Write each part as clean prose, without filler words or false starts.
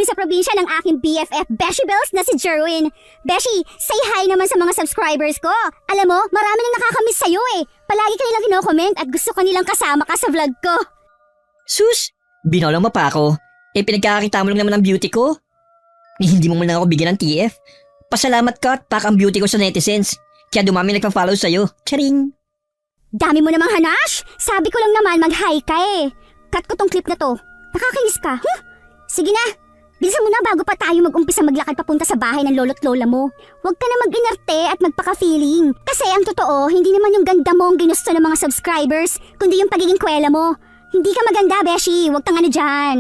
namin sa probinsya ng aking BFF Beshi Bells na si Jerwin. Beshi, say hi naman sa mga subscribers ko. Alam mo, marami nang nakakamiss sa'yo eh. Palagi ka nilang kino-comment at gusto ka nilang kasama ka sa vlog ko. Sus, binolang mo pa ako. Pinagkakakita mo lang naman ang beauty ko. Hindi mo man lang ako bigyan ng TF. Pasalamat ka at pak ang beauty ko sa netizens. Kaya dumami nagpa-follow sa'yo. Charing! Dami mo namang hanash. Sabi ko lang naman mag-hi ka eh. Cut ko tong clip na to. Nakakainis ka. Sige na. Bilisan mo na bago pa tayo mag-umpisa maglakad papunta sa bahay ng lolo't lola mo. Huwag ka na mag-inerte at magpaka-feeling. Kasi ang totoo, hindi naman yung ganda mo ang ginusto ng mga subscribers, kundi yung pagiging kwela mo. Hindi ka maganda, Beshi. Huwag kang ano dyan.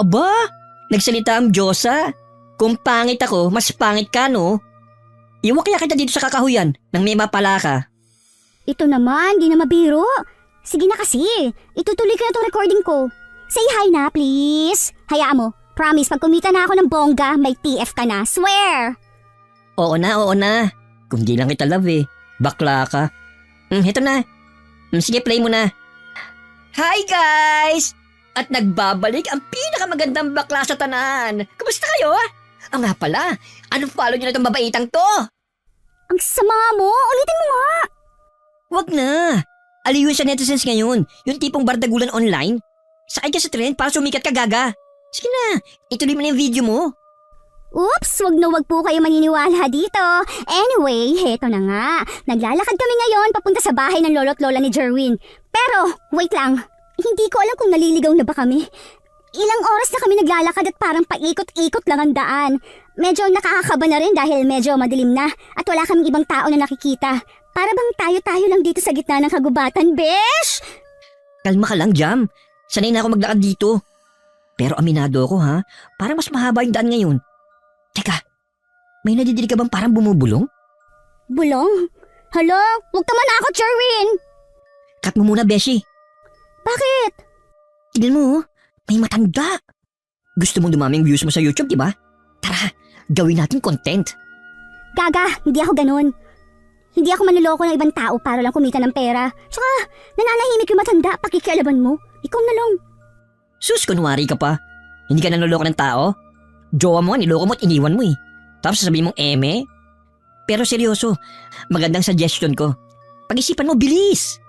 Aba, nagsalita ang Diyosa. Kung pangit ako, mas pangit ka, no? Iwan kaya kita dito sa kakahuyan nang may mapala ka. Ito naman, di na mabiro. Sige na kasi. Itutuloy ko na tong recording ko. Say hi na, please. Hayaan mo. Promise, pag kumita na ako ng bongga, may TF ka na. Swear! Oo na. Kung di lang kita love eh. Bakla ka. Heto na. Sige, play mo na. Hi guys! At nagbabalik ang pinakamagandang bakla sa tanan. Kumusta kayo? Nga pala, anong follow nyo na itong babaitang to? Ang sama mo. Ulitin mo nga. Wag na. Aliw yun sa netizens ngayon. Yung tipong bardagulan online. Sakay ka sa trend para sumikat ka, gaga. Sige na, ituloy mo na yung video mo. Oops, wag na wag po kayo maniniwala dito. Anyway, heto na nga. Naglalakad kami ngayon papunta sa bahay ng lolo't lola ni Jerwin. Pero, wait lang. Hindi ko alam kung naliligaw na ba kami. Ilang oras na kami naglalakad at parang paikot-ikot lang ang daan. Medyo nakakakaba na rin dahil medyo madilim na at wala kaming ibang tao na nakikita. Para bang tayo-tayo lang dito sa gitna ng kagubatan, besh! Kalma ka lang, Jam. Sanay na ako maglakad dito. Pero aminado ako, ha? Parang mas mahaba yung daan ngayon. Teka, may nadidinig ka bang parang bumubulong? Bulong? Hala, huwag ka manakot, Jerwin! Cut mo muna, Beshi. Bakit? Tignan mo, may matanda. Gusto mong dumaming views mo sa YouTube, di ba? Tara, gawin natin content. Gaga, hindi ako ganun. Hindi ako manloloko ng ibang tao para lang kumita ng pera. Tsaka, nananahimik yung matanda, pakikialaban mo. Ikaw na lang. Sus, kunwari ka pa. Hindi ka nanloloko ng tao? Jowa mo, niloko mo at iniwan mo eh. Tapos sasabihin mong eme? Pero seryoso, magandang suggestion ko. Pag-isipan mo, bilis!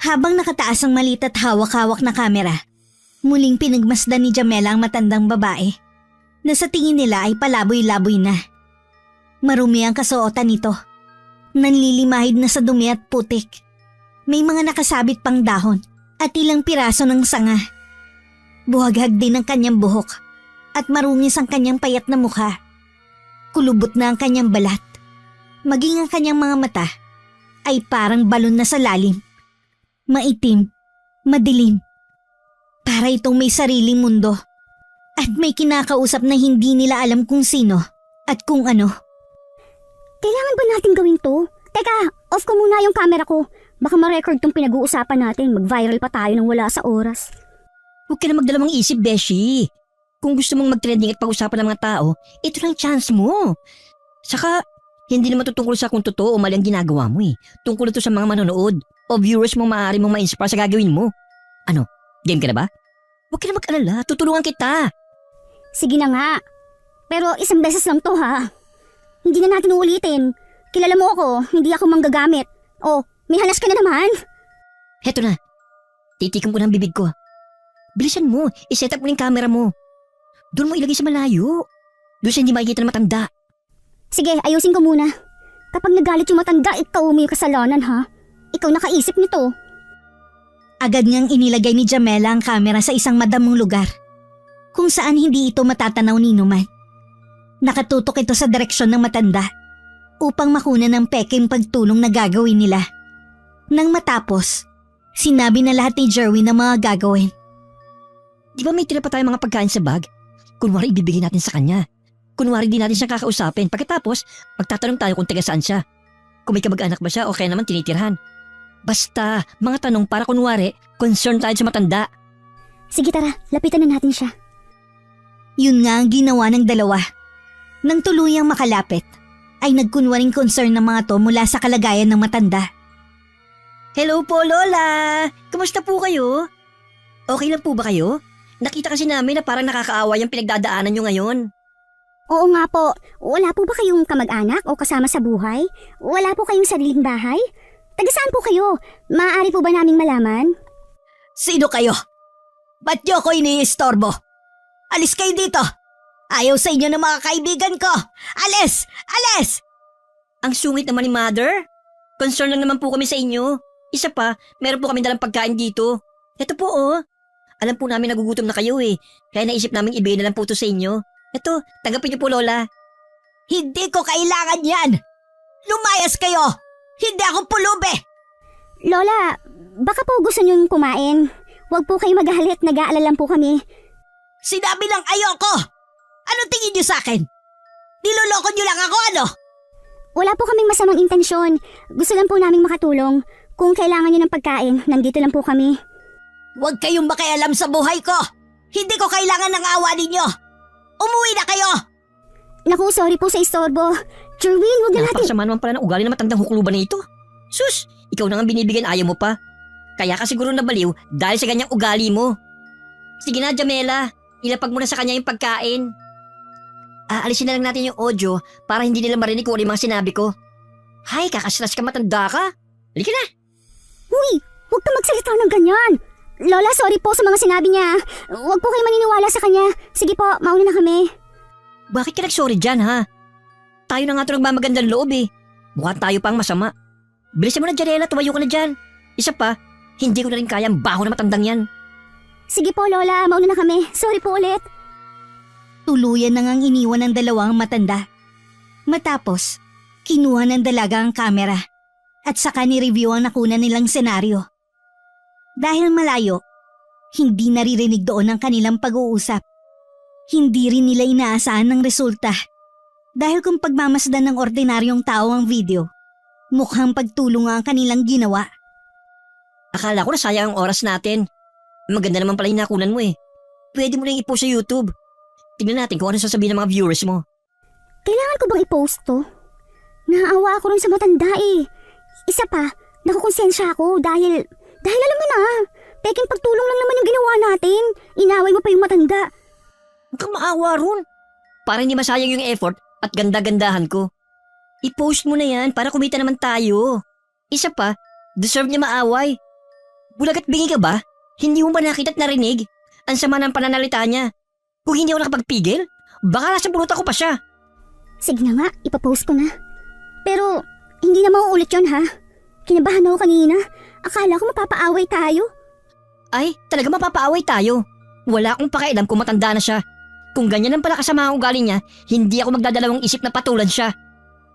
Habang nakataas ang maliit at hawak-hawak na kamera, muling pinagmasdan ni Jamela ang matandang babae na sa tingin nila ay palaboy-laboy na. Marumi ang kasuotan nito. Nanlilimahid na sa dumi at putik. May mga nakasabit pang dahon at ilang piraso ng sanga. Buhaghag din ang kanyang buhok at marungis ang kanyang payat na mukha. Kulubot na ang kanyang balat. Maging ang kanyang mga mata ay parang balon na sa lalim. Maitim, madilim. Para itong may sariling mundo. At may kinakausap na hindi nila alam kung sino at kung ano. Kailangan ba natin gawin to? Teka, off ko muna yung camera ko. Baka ma-record tong pinag-uusapan natin. Mag-viral pa tayo nang wala sa oras. Huwag ka na magdalamang isip, Beshi. Kung gusto mong mag-trending at pag-usapan ng mga tao, ito lang chance mo. Saka, hindi naman tutungkol sa kung totoo o mali ang ginagawa mo eh. Tungkol ito sa mga manonood o viewers mo maaari mong ma-inspire sa gagawin mo. Ano, game ka na ba? Huwag ka na mag-alala, tutulungan kita. Sige na nga. Pero isang beses lang to ha. Hindi na natin uulitin. Kilala mo ako, hindi ako manggagamit. Oh, may halas ka na naman. Heto na, titikom ko ng bibig ko. Bilisan mo, iset up mo yung camera mo. Doon mo ilagay sa malayo. Doon sa hindi makikita na matanda. Sige, ayusin ko muna. Kapag nagalit yung matanda, ikaw mo yung kasalanan ha. Ikaw nakaisip nito. Agad ngang inilagay ni Jamela ang kamera sa isang madamong lugar kung saan hindi ito matatanaw ni Numan. Nakatutok ito sa direksyon ng matanda upang makuna ng peking pagtulong na gagawin nila. Nang matapos, sinabi na lahat ni Jerwin ang mga gagawin. Di ba may tira pa tayong mga pagkain sa bag? Kunwari ibibigay natin sa kanya. Kunwari di natin siya kakausapin. Pagkatapos, magtatanong tayo kung taga saan siya. Kung may kamag-anak ba siya o kaya naman tinitirhan. Basta, mga tanong para kunwari, concern tayo sa matanda. Sige tara, lapitan na natin siya. Yun nga ang ginawa ng dalawa. Nang tuluyang makalapit, ay nagkunwaring concern ng mga to mula sa kalagayan ng matanda. Hello po, Lola! Kumusta po kayo? Okay lang po ba kayo? Nakita kasi namin na parang nakakaawa yung pinagdadaanan nyo ngayon. Oo nga po, wala po ba kayong kamag-anak o kasama sa buhay? Wala po kayong sariling bahay? Taga saan po kayo? Maaari po ba naming malaman? Sino kayo? Ba't niyo ako iniistorbo? Alis kayo dito! Ayaw sa inyo ng mga kaibigan ko! Alis! Alis! Ang sungit naman ni Mother. Concern lang naman po kami sa inyo. Isa pa, meron po kami dalang pagkain dito. Ito po oh. Alam po namin nagugutom na kayo eh. Kaya naisip namin ibigay na lang po ito sa inyo. Ito, tanggapin niyo po Lola. Hindi ko kailangan yan! Lumayas kayo! Hindi ako pulubi! Lola, baka po gusto niyong kumain. Huwag po kayo maghalit, nag-aalala lang po kami. Sinabi lang ayoko! Ano tingin niyo sa akin? Niloloko niyo lang ako ano? Wala po kaming masamang intensyon. Gusto lang po naming makatulong. Kung kailangan niyo ng pagkain, nandito lang po kami. Huwag kayong makialam sa buhay ko! Hindi ko kailangan ng awa ninyo! Umuwi na kayo! Naku, sorry po sa istorbo. Jerwin, huwag na natin... Napakasama naman pala ng ugali na matandang hukluban na ito. Sus, ikaw na nga binibigyan ayaw mo pa. Kaya ka siguro nabaliw dahil sa ganyang ugali mo. Sige na, Jamela. Ilapag mo na sa kanya yung pagkain. Aalisin na lang natin yung audio para hindi nila marinig kung ano yung mga sinabi ko. Hay, kakaslas ka matanda ka. Halika na. Uy, huwag ka magsalita ng ganyan. Lola, sorry po sa mga sinabi niya. Huwag po kayo maniniwala sa kanya. Sige po, mauna na kami. Bakit ka nagsorry dyan, ha? Tayo na nga ito nagmamagandang loob eh. Mukhang tayo pang masama. Bilisan mo na, Janela. Tumayo ka na dyan. Isa pa, hindi ko na rin kaya ang baho na matandang yan. Sige po, Lola, mauna na kami. Sorry po ulit. Tuluyan na ngang iniwan ng dalawang matanda. Matapos, kinuha ng dalaga ang kamera at saka ni-review ang nakunan nilang senaryo. Dahil malayo, hindi naririnig doon ang kanilang pag-uusap. Hindi rin nila inaasahan ng resulta. Dahil kung pagmamasdan ng ordinaryong tao ang video, mukhang pagtulong ang kanilang ginawa. Akala ko na sayang ang oras natin. Maganda naman pala yung nakunan mo eh. Pwede mo rin i-post sa YouTube. Tignan natin kung ano sasabihin ng mga viewers mo. Kailangan ko bang i-post to? Naawa ako rin sa matanda eh. Isa pa, nakukonsensya ako dahil alam mo na, peking pagtulong lang naman yung ginawa natin. Inaway mo pa yung matanda. Huwag kang maawa ron. Para hindi masayang yung effort at ganda-gandahan ko. I-post mo na yan para kumita naman tayo. Isa pa, deserve niya maaway. Bulag at bingi ka ba? Hindi mo ba nakita at narinig? Ang sama ng pananalita niya. Kung hindi ako nakapagpigil, baka nasa pulutan ko pa siya. Sige na nga, ipapost ko na. Pero, hindi na mauulit yun ha. Kinabahan ako kanina. Akala ko mapapaaway tayo. Ay, talaga mapapaaway tayo. Wala akong pakialam kung matanda na siya. Kung ganyan ang pala kasama ang ugali niya, hindi ako magdadalawang isip na patulad siya.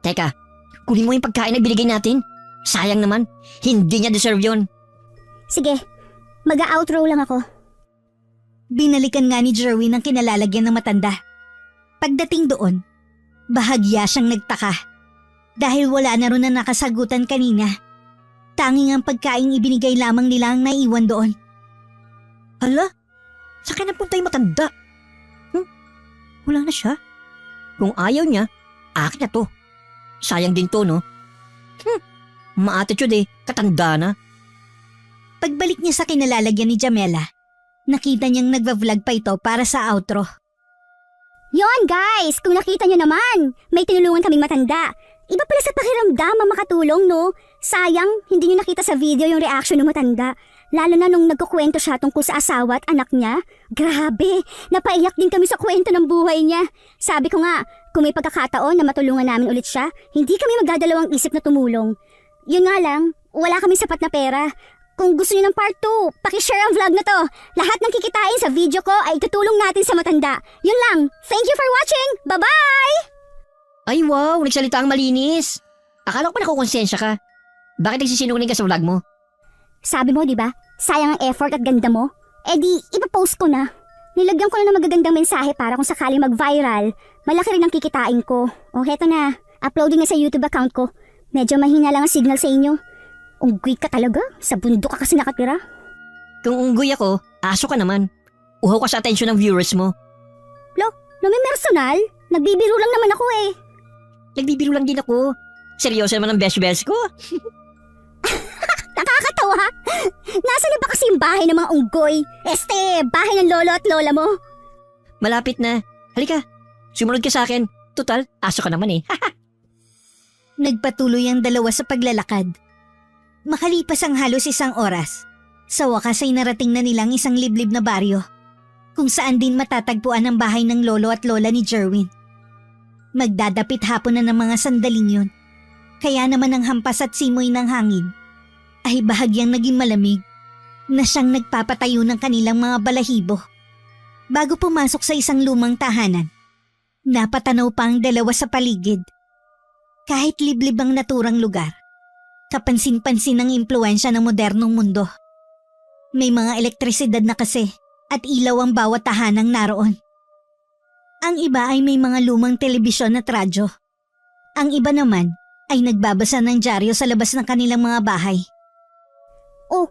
Teka, kunin mo yung pagkain na binigay natin. Sayang naman, hindi niya deserve yun. Sige, mag-outro lang ako. Binalikan nga ni Jerwin ang kinalalagyan ng matanda. Pagdating doon, bahagya siyang nagtaka. Dahil wala na rin na nakasagutan kanina. Tanging ang pagkain ibinigay lamang nila ang naiwan doon. Hala, saan napunta yung matanda? Wala na siya. Kung ayaw niya, akin na to. Sayang din to, no? Ma-attitude eh, katanda na. Pagbalik niya sa kinalalagyan ni Jamela, nakita niyang nagva-vlog pa ito para sa outro. Yon guys, kung nakita nyo naman, may tinulungan kaming matanda. Iba pala sa pakiramdam ang makatulong, no? Sayang, hindi nyo nakita sa video yung reaction ng matanda. Lalo na nung nagkukwento siya tungkol sa asawa at anak niya. Grabe, napaiyak din kami sa kwento ng buhay niya. Sabi ko nga, kung may pagkakataon na matulungan namin ulit siya, hindi kami magdadalawang isip na tumulong. Yun nga lang, wala kami sapat na pera. Kung gusto niyo ng part 2, pakishare ang vlog na to. Lahat ng kikitain sa video ko ay tutulong natin sa matanda. Yun lang. Thank you for watching. Bye-bye! Ay wow, nagsalita ang malinis. Akala ko pa nakukonsensya ka. Bakit nagsisinungaling ka sa vlog mo? Sabi mo, di ba? Sayang ang effort at ganda mo. Eh di, ipapost ko na. Nilagyan ko na ng magagandang mensahe para kung sakaling mag-viral, malaki rin ang kikitain ko. O heto na, uploading na sa YouTube account ko. Medyo mahina lang ang signal sa inyo. Unggoy ka talaga? Sa bundok ka kasi nakatira? Kung unggoy ako, aso ka naman. Uhaw ka sa atensyon ng viewers mo. Lo, may personal? Nagbibiro lang naman ako eh. Nagbibiro lang din ako. Seryoso naman ang best ko. Nakakatawa. Nasaan na ba kasi yung bahay ng mga unggoy. Bahay ng lolo at lola mo. Malapit na. Halika, sumunod ka sa akin. Total, aso ka naman eh. Nagpatuloy ang dalawa sa paglalakad. Makalipas ang halos 1 oras, sa wakas ay narating na nilang isang liblib na baryo, kung saan din matatagpuan ang bahay ng lolo at lola ni Jerwin. Magdadapit hapon na ng mga sandaling yun, kaya naman ang hampas at simoy ng hangin ay bahagyang naging malamig na siyang nagpapatayo ng kanilang mga balahibo. Bago pumasok sa isang lumang tahanan, napatanaw pa ang dalawa sa paligid. Kahit liblib ang naturang lugar, kapansin-pansin ang impluensya ng modernong mundo. May mga elektrisidad na kasi at ilaw ang bawat tahanang naroon. Ang iba ay may mga lumang telebisyon at radyo. Ang iba naman ay nagbabasa ng dyaryo sa labas ng kanilang mga bahay. Oh,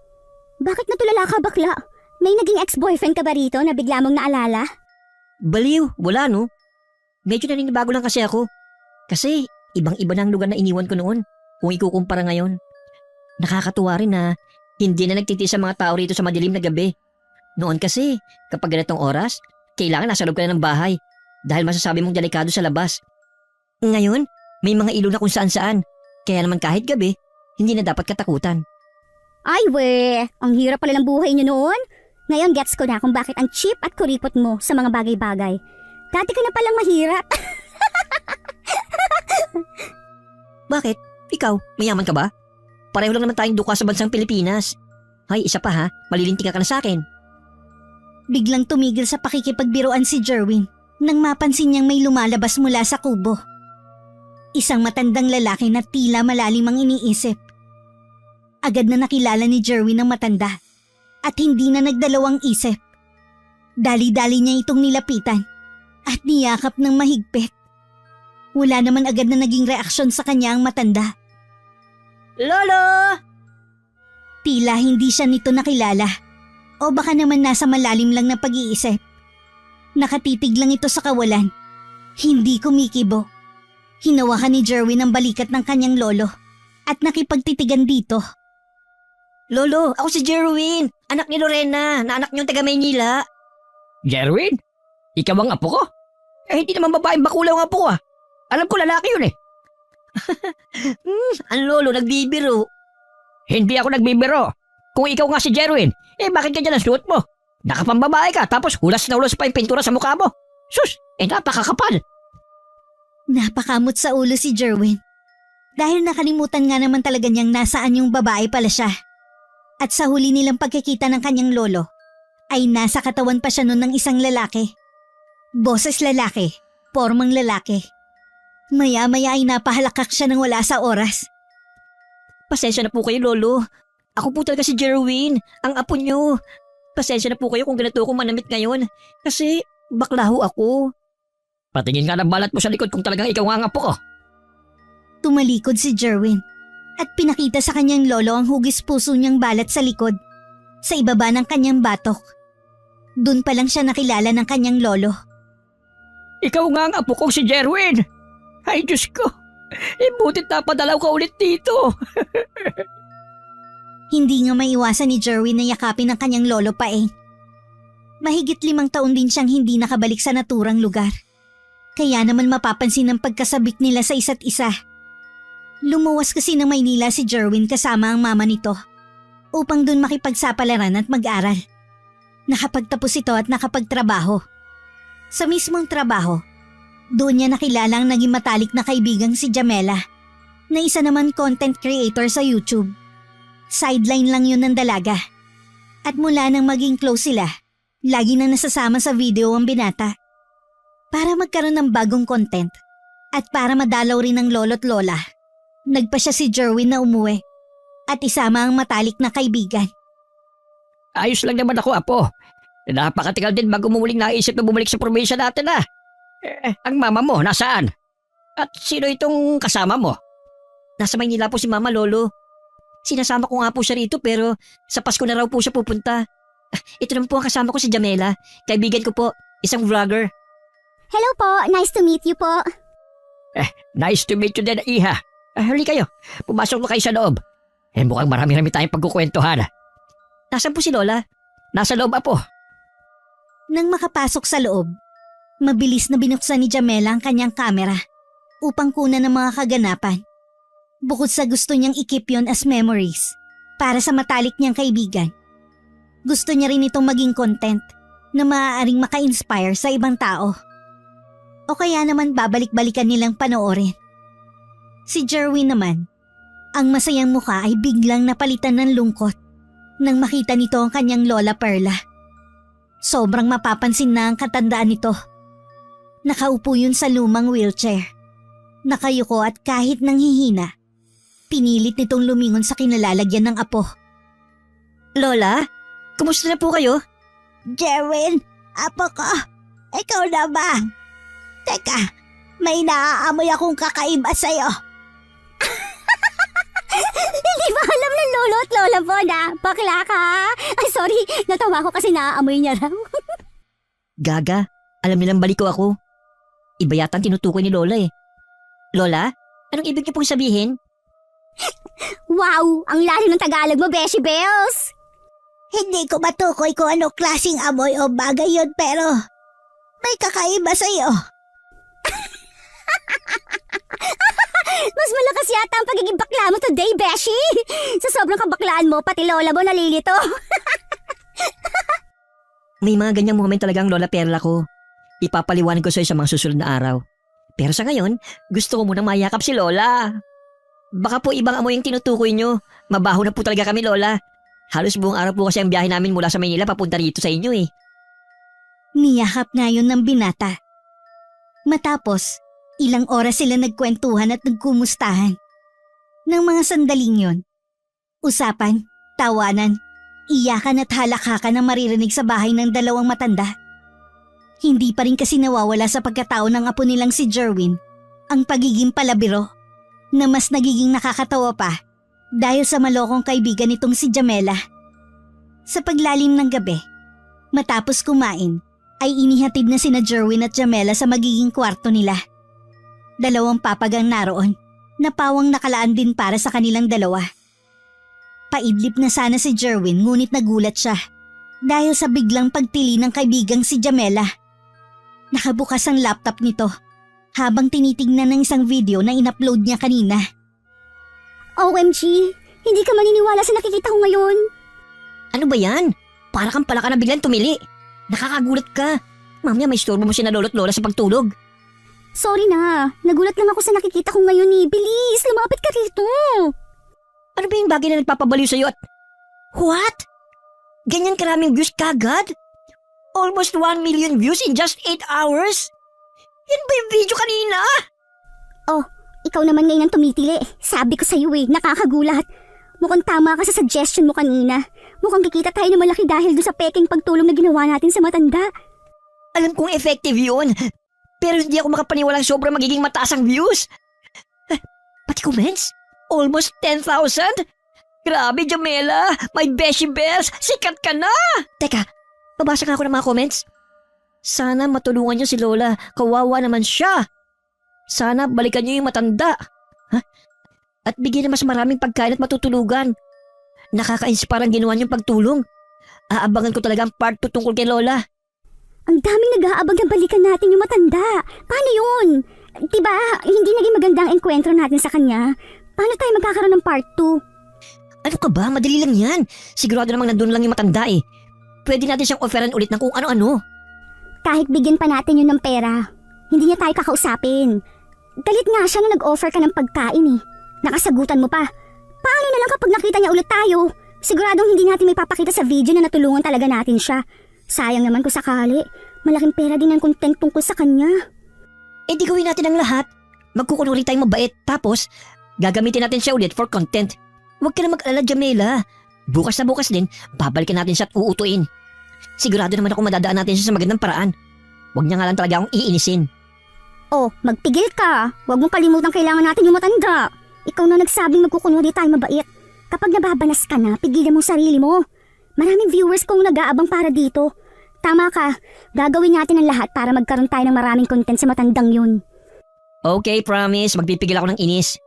bakit natulala ka bakla? May naging ex-boyfriend ka ba rito na bigla mong naalala? Baliw, wala no. Medyo naninibago lang kasi ako. Kasi ibang-iba na ang lugar na iniwan ko noon kung ikukumpara ngayon. Nakakatuwa rin na hindi na nagtitiis ang mga tao rito sa madilim na gabi. Noon kasi, kapag ganitong oras, kailangan nasa loob ka na ng bahay dahil masasabi mong delikado sa labas. Ngayon, may mga ilog na kung saan-saan. Kaya naman kahit gabi, hindi na dapat katakutan. Ay we, ang hirap pala ng buhay niyo noon. Ngayon gets ko na kung bakit ang cheap at kuripot mo sa mga bagay-bagay. Dati ka na palang mahirap. Bakit? Ikaw, mayaman ka ba? Pareho lang naman tayong duka sa bansang Pilipinas. Hay, isa pa ha, malilintikan ka na sa akin. Biglang tumigil sa pakikipagbiruan si Jerwin nang mapansin niyang may lumalabas mula sa kubo. Isang matandang lalaki na tila malalim ang iniisip. Agad na nakilala ni Jerwin ang matanda at hindi na nagdalawang isip. Dali-dali niya itong nilapitan at niyakap ng mahigpit. Wala naman agad na naging reaksyon sa kanya ang matanda. Lolo! Tila hindi siya nito nakilala o baka naman nasa malalim lang na pag-iisip. Nakatitig lang ito sa kawalan. Hindi kumikibo. Hinawakan ni Jerwin ang balikat ng kanyang lolo at nakipagtitigan dito. Lolo, ako si Jerwin, anak ni Lorena, na anak niyong taga Maynila. Jerwin? Ikaw ang apo ko? Hindi naman babaeng bakulaw ang apo ko ah. Alam ko lalaki yun eh. Ang lolo, nagbibiro. Hindi ako nagbibiro. Kung ikaw nga si Jerwin, bakit ganyan ang suot mo? Nakapambabae ka tapos hulas na hulas pa yung pintura sa mukha mo. Sus, napakakapal. Napakamot sa ulo si Jerwin. Dahil nakalimutan nga naman talaga niyang nasaan yung babae pala siya. At sa huli nilang pagkikita ng kanyang lolo, ay nasa katawan pa siya noon ng isang lalaki. Boses lalaki, pormang lalaki. Maya-maya ay napahalakak siya ng wala sa oras. Pasensya na po kayo, lolo. Ako po talaga si Jerwin, ang apo niyo. Pasensya na po kayo kung ganito ako manamit ngayon. Kasi bakla ho ako. Patingin nga ng balat mo sa likod kung talagang ikaw nga ang apo ko. Tumalikod si Jerwin at pinakita sa kanyang lolo ang hugis puso niyang balat sa likod, sa ibaba ng kanyang batok. Doon pa lang siya nakilala ng kanyang lolo. Ikaw nga ang apo kong si Jerwin. Ay Diyos ko, butit napadalaw ka ulit dito. Hindi nga maiwasan ni Jerwin na yakapin ng kanyang lolo paeng. Mahigit 5 taon din siyang hindi nakabalik sa naturang lugar. Kaya naman mapapansin ang pagkasabik nila sa isa't isa. Lumuwas kasi ng Maynila si Jerwin kasama ang mama nito upang doon makipagsapalaran at mag-aral. Nakapagtapos ito at nakapagtrabaho. Sa mismong trabaho, doon niya nakilala ang naging matalik na kaibigang si Jamela, na isa naman content creator sa YouTube. Sideline lang yun ng dalaga. At mula nang maging close sila, lagi nang nasasama sa video ang binata. Para magkaroon ng bagong content at para madalaw rin ng lolo't lola, nagpa siya si Jerwin na umuwi at isama ang matalik na kaibigan. Ayos lang naman ako, apo. Napakatagal din bago mo muling naisip na bumalik sa probinsya natin ah. Ang mama mo, nasaan? At sino itong kasama mo? Nasa Maynila po si mama, lolo. Sinasama ko nga po siya rito pero sa Pasko na raw po siya pupunta. Ito naman po ang kasama ko si Jamela. Kaibigan ko po, isang vlogger. Hello po, nice to meet you po. Nice to meet you din, Iha. Hali kayo, pumasok na kayo sa loob. Mukhang marami-rami tayong pagkukwentuhan. Nasaan po si Lola? Nasa loob, Apo. Nang makapasok sa loob, mabilis na binuksan ni Jamela ang kanyang kamera upang kunan ng mga kaganapan. Bukod sa gusto niyang i-keep yun as memories para sa matalik niyang kaibigan, gusto niya rin itong maging content na maaaring maka-inspire sa ibang tao. O kaya naman babalik-balikan nilang panoorin. Si Jerwin naman, ang masayang mukha ay biglang napalitan ng lungkot nang makita nito ang kanyang Lola Perla. Sobrang mapapansin na ang katandaan nito. Nakaupo yun sa lumang wheelchair. Nakayuko at kahit nanghihina, pinilit nitong lumingon sa kinalalagyan ng apo. Lola, kumusta na po kayo? Jerwin, apo ko, ikaw na ba? Teka, may naaamoy akong kakaiba sa'yo. Hindi ba alam ng lolo at lola mo na bakla ka? Ay, sorry. Natawa ko kasi naaamoy niya raw. Gaga, alam nilang balik ko ako. Iba yata ang tinutukoy ni Lola eh. Lola, anong ibig niyo pong sabihin? Wow! Ang lalim ng Tagalog mo, Beshi Bells! Hindi ko matukoy kung anong klaseng amoy o bagay yun pero may kakaiba sa'yo. Mas malakas yata ang pagiging bakla mo today, Beshi! Sa sobrang kabaklaan mo, pati lola mo nalilito. May mga ganyang moment talagang Lola Perla ko. Ipapaliwanag ko sa'yo sa mga susunod na araw. Pero sa ngayon, gusto ko munang mayakap si Lola. Baka po ibang amoy yung tinutukoy nyo. Mabaho na po talaga kami, Lola. Halos buong araw po kasi ang biyahe namin mula sa Maynila papunta rito sa inyo eh. Niyakap ngayon ng binata. Matapos, ilang oras sila nagkwentuhan at nagkumustahan. Nang mga sandaling yon, usapan, tawanan, iyakan at halakhakan ang maririnig sa bahay ng dalawang matanda. Hindi pa rin kasi nawawala sa pagkatao ng apo nilang si Jerwin ang pagiging palabiro na mas nagiging nakakatawa pa dahil sa malokong kaibigan nitong si Jamela. Sa paglalim ng gabi, matapos kumain, ay inihatid na sina Jerwin at Jamela sa magiging kwarto nila. Dalawang papagang naroon na pawang nakalaan din para sa kanilang dalawa. Paidlip na sana si Jerwin ngunit nagulat siya dahil sa biglang pagtili ng kaibigang si Jamela. Nakabukas ang laptop nito habang tinitingnan ng isang video na in-upload niya kanina. OMG! Hindi ka maniniwala sa nakikita ko ngayon. Ano ba yan? Para kang palaka na biglang tumili. Nakakagulat ka. Mamaya may istorbo mo si na lolo't lola sa pagtulog. Sorry na. Nagulat lang ako sa nakikita ko ngayon eh. Bilis! Lumapit ka rito! Ano ba yung bagay na nagpapabaliw sa'yo at... What? Ganyan karaming views kagad? Almost 1 million views in just 8 hours? Yan ba yung video kanina? Oh, ikaw naman ngayon ang tumitili. Sabi ko sa'yo eh, nakakagulat. Mukhang tama ka sa suggestion mo kanina. Mukhang kikita tayo na malaki dahil doon sa peking pagtulong na ginawa natin sa matanda. Alam kong effective yun. Pero hindi ako makapaniwalang sobrang magiging mataas ang views. Pati comments? Almost 10,000? Grabe, Jamela! My Beshi Bells! Sikat ka na! Teka, babasa nga ako ng mga comments. Sana matulungan niyo si Lola. Kawawa naman siya. Sana balikan niyo yung matanda. Ha? At bigyan na mas maraming pagkain at matutulugan. Nakaka-inspire ang ginawa niyong pagtulong. Aabangan ko talaga ang part 2 tungkol kay Lola. Ang daming nag-aabag na balikan natin yung matanda. Paano yun? Diba, hindi naging maganda ang enkwentro natin sa kanya. Paano tayo magkakaroon ng part 2? Ano ka ba? Madali lang yan. Sigurado namang nandun lang yung matanda eh. Pwede natin siyang offeran ulit ng kung ano-ano. Kahit bigyan pa natin yun ng pera, hindi niya tayo kakausapin. Galit nga siya na nag-offer ka ng pagkain eh. Nakasagutan mo pa. Paano na lang kapag nakita niya ulit tayo? Siguradong hindi natin may papakita sa video na natulungan talaga natin siya. Sayang naman kung sakali. Malaking pera din ang content tungkol sa kanya. Eh di gawin natin ang lahat. Magkukunwari tayong mabait. Tapos, gagamitin natin siya ulit for content. Huwag ka na mag-alala, Jamela. Bukas na bukas din, babalikan natin siya at uutuin. Sigurado naman ako madadaan natin siya sa magandang paraan. Huwag niya nga lang talaga akong iinisin. Oh, magpigil ka. Huwag mong kalimutan kailangan natin yung matanda. Ikaw na nagsabing magkukunwari tayo mabait. Kapag nababanas ka na, pigilan mo sarili mo. Maraming viewers kong nag-aabang para dito. Tama ka, gagawin natin ang lahat para magkaroon tayo ng maraming content sa matandang yun. Okay, promise. Magpipigil ako ng inis.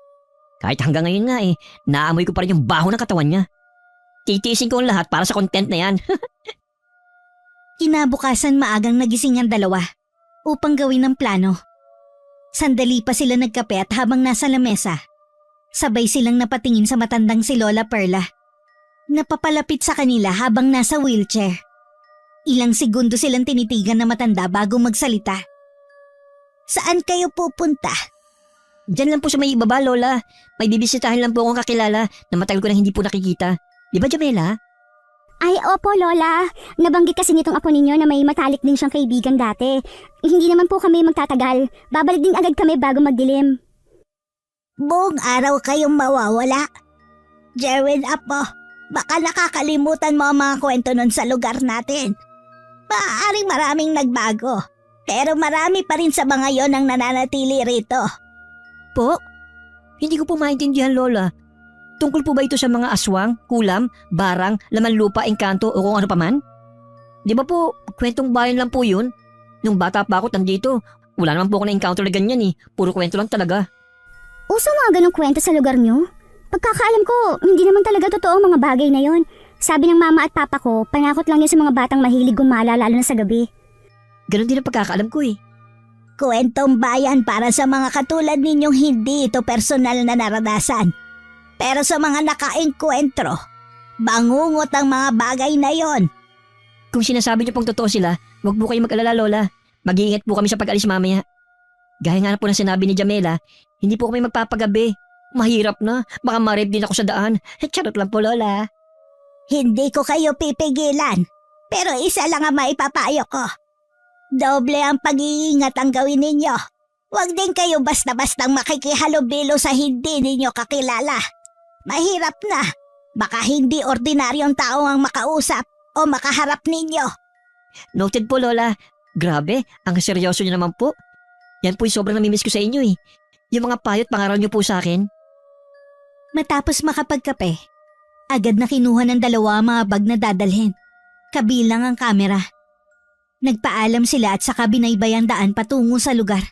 Kahit hanggang ngayon nga naamoy ko pa rin yung baho ng katawan niya. titiisin ko ang lahat para sa content na yan. Kinabukasan maagang nagising ang dalawa upang gawin ang plano. Sandali pa sila nagkape at habang nasa lamesa, sabay silang napatingin sa matandang si Lola Perla. Napapalapit sa kanila habang nasa wheelchair. Ilang segundo silang tinitigan na matanda bago magsalita. Saan kayo pupunta? Diyan lang po sa may ibaba, Lola. May bibisitahin lang po akong kakilala na matagal ko na hindi po nakikita. Di ba, Jamela? Ay, opo, Lola. Nabanggit kasi nitong apo ninyo na may matalik din siyang kaibigan dati. Hindi naman po kami magtatagal. Babalik din agad kami bago magdilim. Buong araw kayong mawawala. Jerwin, apo, baka nakakalimutan mo ang mga kwento nun sa lugar natin. Maaaring maraming nagbago, pero marami pa rin sa mga yon ang nananatili rito. Po? Hindi ko po maintindihan, Lola. Tungkol po ba ito sa mga aswang, kulam, barang, laman lupa, engkanto o kung ano paman? Di ba po, kwentong bayan lang po yun? Nung bata pa ako tandito, wala naman po ako na-encounter na ganyan eh. Puro kwento lang talaga. Uso mga ganong kwento sa lugar nyo? Pagkakaalam ko, hindi naman talaga totoo ang mga bagay na yon. Sabi ng mama at papa ko, panakot lang yun sa mga batang mahilig gumala lalo na sa gabi. Ganon din ang pagkakaalam ko eh. Kwentong bayan para sa mga katulad ninyong hindi ito personal na naranasan. Pero sa mga nakaengkwentro, bangungot ang mga bagay na yon. Kung sinasabi niyo pong totoo sila, huwag po kayo mag-alala, Lola. Mag-iingat po kami sa pag-alis mamaya. Gaya nga na po ng sinabi ni Jamela, hindi po kami magpapagabi. Mahirap na, baka ma-rape din ako sa daan. Charot lang po, Lola. Hindi ko kayo pipigilan, pero isa lang ang maipapayo ko. Doble ang pag-iingat ang gawin ninyo. Huwag din kayo basta-bastang makikihalubilo sa hindi ninyo kakilala. Mahirap na. Baka hindi ordinaryong tao ang makausap o makaharap ninyo. Noted po, Lola. Grabe, ang seryoso niyo naman po. Yan po yung sobrang namimiss ko sa inyo eh. Yung mga payot pangaral niyo po sa akin. Matapos makapagkape, agad na kinuha ng dalawa ang mga bag na dadalhin. Kabilang ang kamera. Nagpaalam sila at saka binaybayan daan patungo sa lugar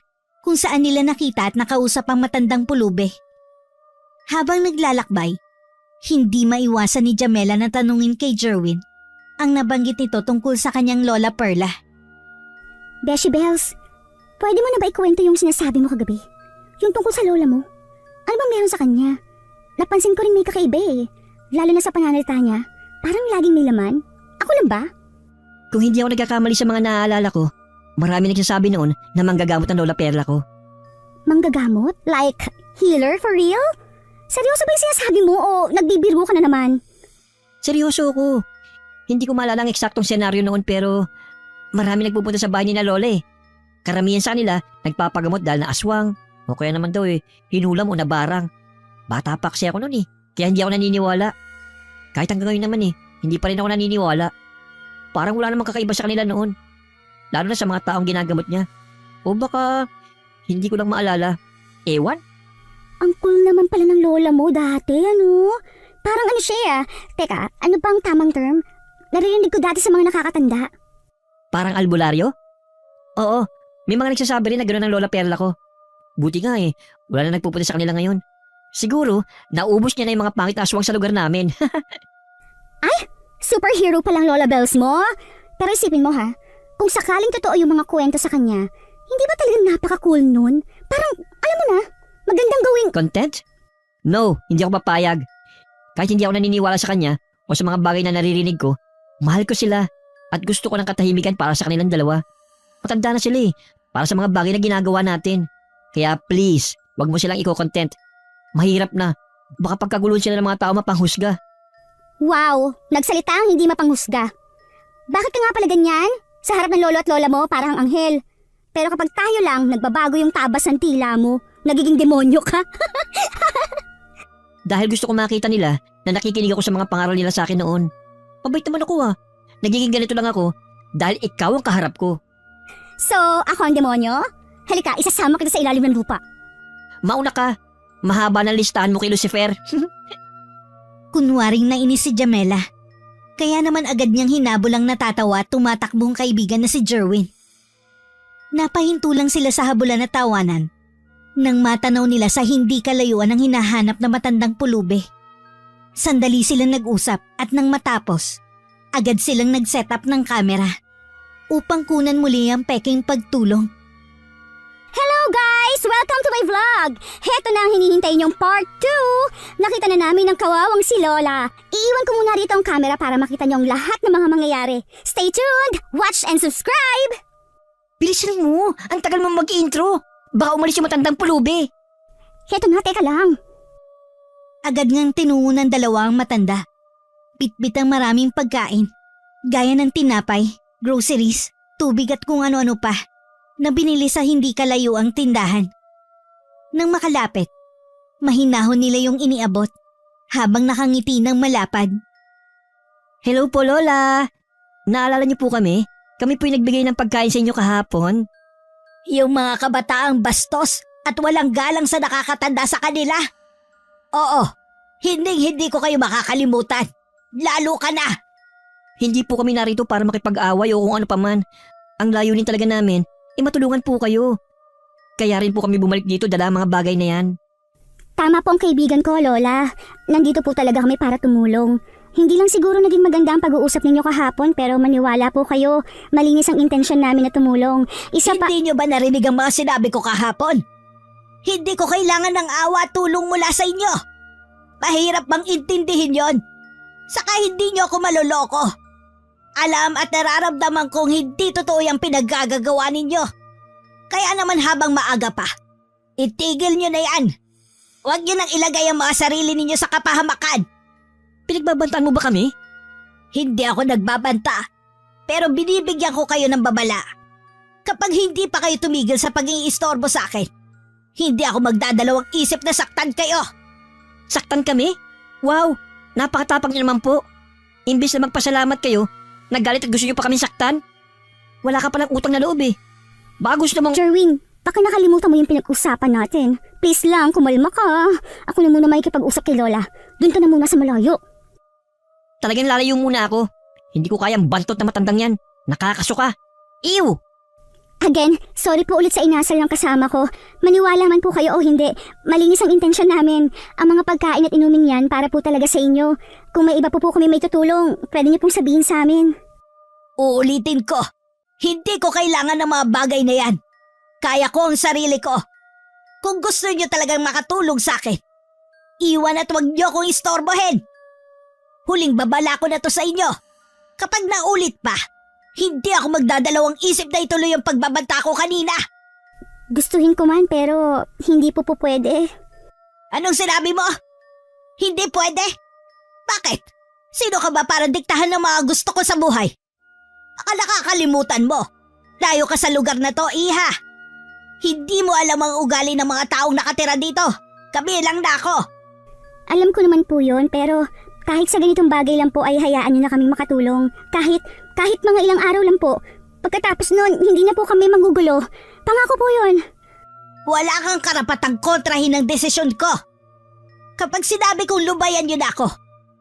kung saan nila nakita at nakausap ang matandang pulube. Habang naglalakbay, hindi maiwasan ni Jamela na tanungin kay Jerwin ang nabanggit nito tungkol sa kanyang Lola Perla. Beshi Bells, pwede mo na ba ikwento yung sinasabi mo kagabi? Yung tungkol sa lola mo? Ano bang meron sa kanya? Napansin ko rin may kakaiba eh. Lalo na sa pananalita niya. Parang laging may laman. Ako lang ba? Kung hindi ako nagkakamali sa mga naaalala ko, marami nagsasabi noon na manggagamot ang Lola Perla ko. Manggagamot? Like healer for real? Seryoso ba yung sinasabi mo o nagbibiro ka na naman? Seryoso ako. Hindi ko maalala ang eksaktong senaryo noon pero marami nagpupunta sa bahay ni na Lola eh. Karamihan sa kanila nagpapagamot dahil na aswang o kaya naman daw hinulam o nabarang. Bata pa kasi ako noon eh, kaya hindi ako naniniwala. Kahit hanggang ngayon naman hindi pa rin ako naniniwala. Parang wala namang kakaiba sa kanila noon. Lalo na sa mga taong ginagamot niya. O baka hindi ko lang maalala. Ewan? Ang cool naman pala ng lola mo dati, ano? Parang ano siya Teka, ano ba ang tamang term? Naririnig ko dati sa mga nakakatanda. Parang albularyo? Oo, may mga nagsasabi rin na gano'n ang Lola Perla ko. Buti nga wala na nagpupunta sa kanila ngayon. Siguro, naubos niya na yung mga pangit na aswang sa lugar namin. Superhero palang Lola Bells mo. Pero isipin mo kung sakaling totoo yung mga kwento sa kanya, hindi ba talagang napaka-cool nun? Parang, alam mo na, magandang gawing... Content? No, hindi ako papayag. Kahit hindi ako naniniwala sa kanya o sa mga bagay na naririnig ko, mahal ko sila at gusto ko ng katahimikan para sa kanilang dalawa. Matanda na sila para sa mga bagay na ginagawa natin. Kaya please, wag mo silang iko-content. Mahirap na. Baka pagkaguluhan sila ng mga tao mapanghusga. Wow, nagsalita ang hindi mapanghusga. Bakit ka nga pala ganyan? Sa harap ng lolo at lola mo, parang anghel. Pero kapag tayo lang, nagbabago yung tabas ng tila mo, nagiging demonyo ka. Dahil gusto ko makita nila na nakikinig ako sa mga pangaral nila sa akin noon. Mabait naman ako Nagiging ganito lang ako dahil ikaw ang kaharap ko. So, ako ang demonyo? Halika, isasama kita sa ilalim ng lupa. Mauna ka. Mahaba ng listahan mo kay Lucifer. Kunwaring nainis si Jamela. Kaya naman agad niyang hinabol ang natatawa at tumatakbong kaibigan na si Jerwin. Napahinto lang sila sa habulan at tawanan nang matanaw nila sa hindi kalayuan ang hinahanap na matandang pulube. Sandali silang nag-usap at nang matapos, agad silang nag-set up ng camera upang kunan muli ang peking pagtulong. Hello guys! Welcome to my vlog! Heto na ang hinihintay niyong part 2! Nakita na namin ang kawawang si Lola. Iiwan ko muna rito ang camera para makita niyo ang lahat ng mga mangyayari. Stay tuned! Watch and subscribe! Bilisan mo! Ang tagal mo mag-intro! Baka umalis yung matandang pulubi! Heto na, teka lang. Agad ngang tinungo ng dalawa ang matanda. Bitbit ang maraming pagkain, gaya ng tinapay, groceries, tubig at kung ano-ano pa, na binili sa hindi kalayo ang tindahan. Nang makalapit, mahinahon nila yung iniabot habang nakangiti ng malapad. Hello po, Lola! Naalala niyo po kami? Kami po yung nagbigay ng pagkain sa inyo kahapon. Yung mga kabataang bastos at walang galang sa nakakatanda sa kanila. Oo, hindi ko kayo makakalimutan. Lalo ka na! Hindi po kami narito para makipag-away o kung ano paman. Ang layunin talaga namin, matulungan po kayo. Kaya rin po kami bumalik dito dala ang mga bagay na yan. Tama po ang kaibigan ko, Lola. Nandito po talaga kami para tumulong. Hindi lang siguro naging maganda ang pag-uusap ninyo kahapon pero maniwala po kayo, malinis ang intensyon namin na tumulong. Hindi nyo ba narinig ang mga sinabi ko kahapon? Hindi ko kailangan ng awa at tulong mula sa inyo. Mahirap bang intindihin yon? Saka hindi nyo ako maloloko. Alam at nararamdaman kong hindi totoo yung pinaggagawa ninyo. Kaya naman habang maaga pa, itigil nyo na yan. Huwag nyo nang ilagay ang mga sarili ninyo sa kapahamakan. Pinagbabantaan mo ba kami? Hindi ako nagbabanta, pero binibigyan ko kayo ng babala. Kapag hindi pa kayo tumigil sa pag-iistorbo sa akin, hindi ako magdadalawang isip na saktan kayo. Saktan kami? Wow, napakatapang niyo naman po. Imbis na magpasalamat kayo, naggalit at gusto niyo pa kami saktan? Wala ka palang utang na loob eh. Baka gusto mong... Jerwin, baka nakalimutan mo yung pinag-usapan natin. Please lang, kumalma ka. Ako na muna makikipag-usap kay Lola. Doon ka na muna sa malayo. Talagang lalayo muna ako. Hindi ko kayang bantot na matandang yan. Nakakasuka. Ew! Again, sorry po ulit sa inasal ng kasama ko. Maniwala man po kayo o hindi, malinis ang intensyon namin. Ang mga pagkain at inumin yan para po talaga sa inyo. Kung may iba po kami may tutulong, pwede niyo pong sabihin sa amin. Uulitin ko, hindi ko kailangan ng mga bagay na yan. Kaya ko ang sarili ko. Kung gusto niyo talagang makatulong sa akin, iwan at huwag niyo akong istorbohin. Huling babala ko na to sa inyo. Kapag naulit pa, hindi ako magdadalawang isip na ituloy ang pagbabanta ko kanina. Gustuhin ko man pero hindi po pwede. Anong sinabi mo? Hindi pwede? Bakit? Sino ka ba para diktahan ng mga gusto ko sa buhay? Baka nakakalimutan mo. Layo ka sa lugar na to, Iha. Hindi mo alam ang ugali ng mga taong nakatira dito. Kabilang na ako. Alam ko naman po yun pero kahit sa ganitong bagay lang po ay hayaan niyo na kaming makatulong. Kahit mga ilang araw lang po. Pagkatapos nun, hindi na po kami magugulo. Pangako po yun. Wala kang karapatang kontrahin ang desisyon ko. Kapag sinabi kong lubayan niyo na ako,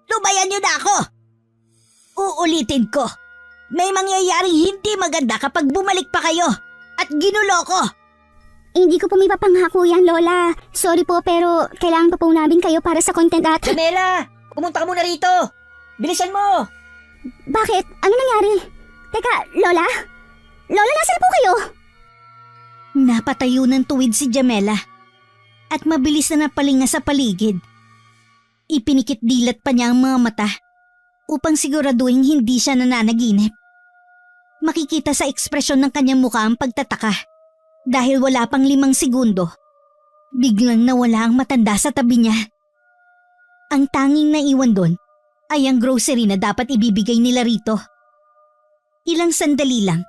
lubayan niyo na ako. Uulitin ko. May mangyayaring hindi maganda kapag bumalik pa kayo at ginulo ko. Hindi ko po may papangako yan, Lola. Sorry po pero kailangan pa po namin kayo para sa content at... Jamela! Pumunta ka muna rito! Bilisan mo! Bakit? Ano nangyari? Teka, Lola? Lola, nasaan po kayo? Napatayo ng tuwid si Jamela at mabilis na napalinga sa paligid. Ipinikit dilat pa niya ang mga mata upang siguraduhin hindi siya nananaginip. Makikita sa ekspresyon ng kanyang mukha ang pagtataka dahil wala pang 5 segundo. Biglang nawala ang matanda sa tabi niya. Ang tanging naiwan doon ay ang grocery na dapat ibibigay nila rito. Ilang sandali lang,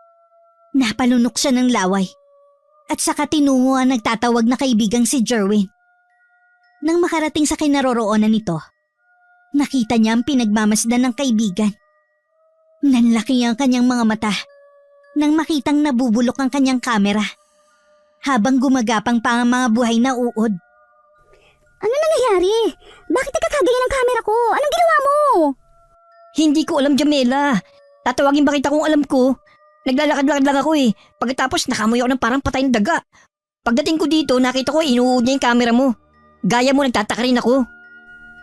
napalunok siya ng laway at saka tinungo ang nagtatawag na kaibigang si Jerwin. Nang makarating sa kinaroroonan nito, nakita niya ang pinagmamasdan ng kaibigan. Nanlaki ang kanyang mga mata nang makitang nabubulok ang kanyang kamera habang gumagapang pa ang mga buhay na uod. Ano nangyayari? Bakit nagkakaganyan ang camera ko? Anong ginawa mo? Hindi ko alam, Jamela. Tatawagin ba kita kung alam ko? Naglalakad-lakad lang ako eh. Pagkatapos nakamoy ako ng parang patay na daga. Pagdating ko dito, nakita ko inuud niya yung camera mo. Gaya mo, nagtataka rin ako.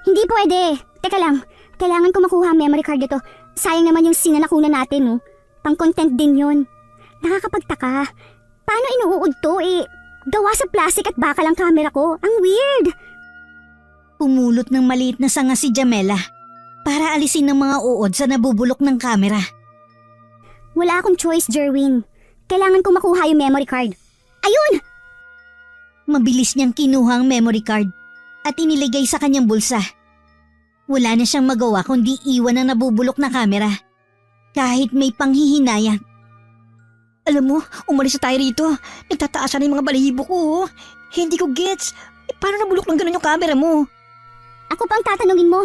Hindi pwede. Teka lang, kailangan ko makuha ang memory card nito. Sayang naman yung sinanakunan natin, no? Pang-content din yun. Nakakapagtaka. Paano inuud to, eh? Gawa sa plastic at bakal ang camera ko. Ang weird! Pumulot ng maliit na sanga si Jamela para alisin ng mga uod sa nabubulok ng kamera. Wala akong choice, Jerwin. Kailangan ko makuha yung memory card. Ayun! Mabilis niyang kinuha ang memory card at iniligay sa kanyang bulsa. Wala na siyang magawa kundi iwan ang nabubulok na kamera. Kahit may panghihinayang. Alam mo, umalis na tayo rito. Nagtataasan na yung mga balahibo ko. Oh. Hindi ko gets. Paano nabulok ng ganun yung camera mo? Ako pang tatanungin mo.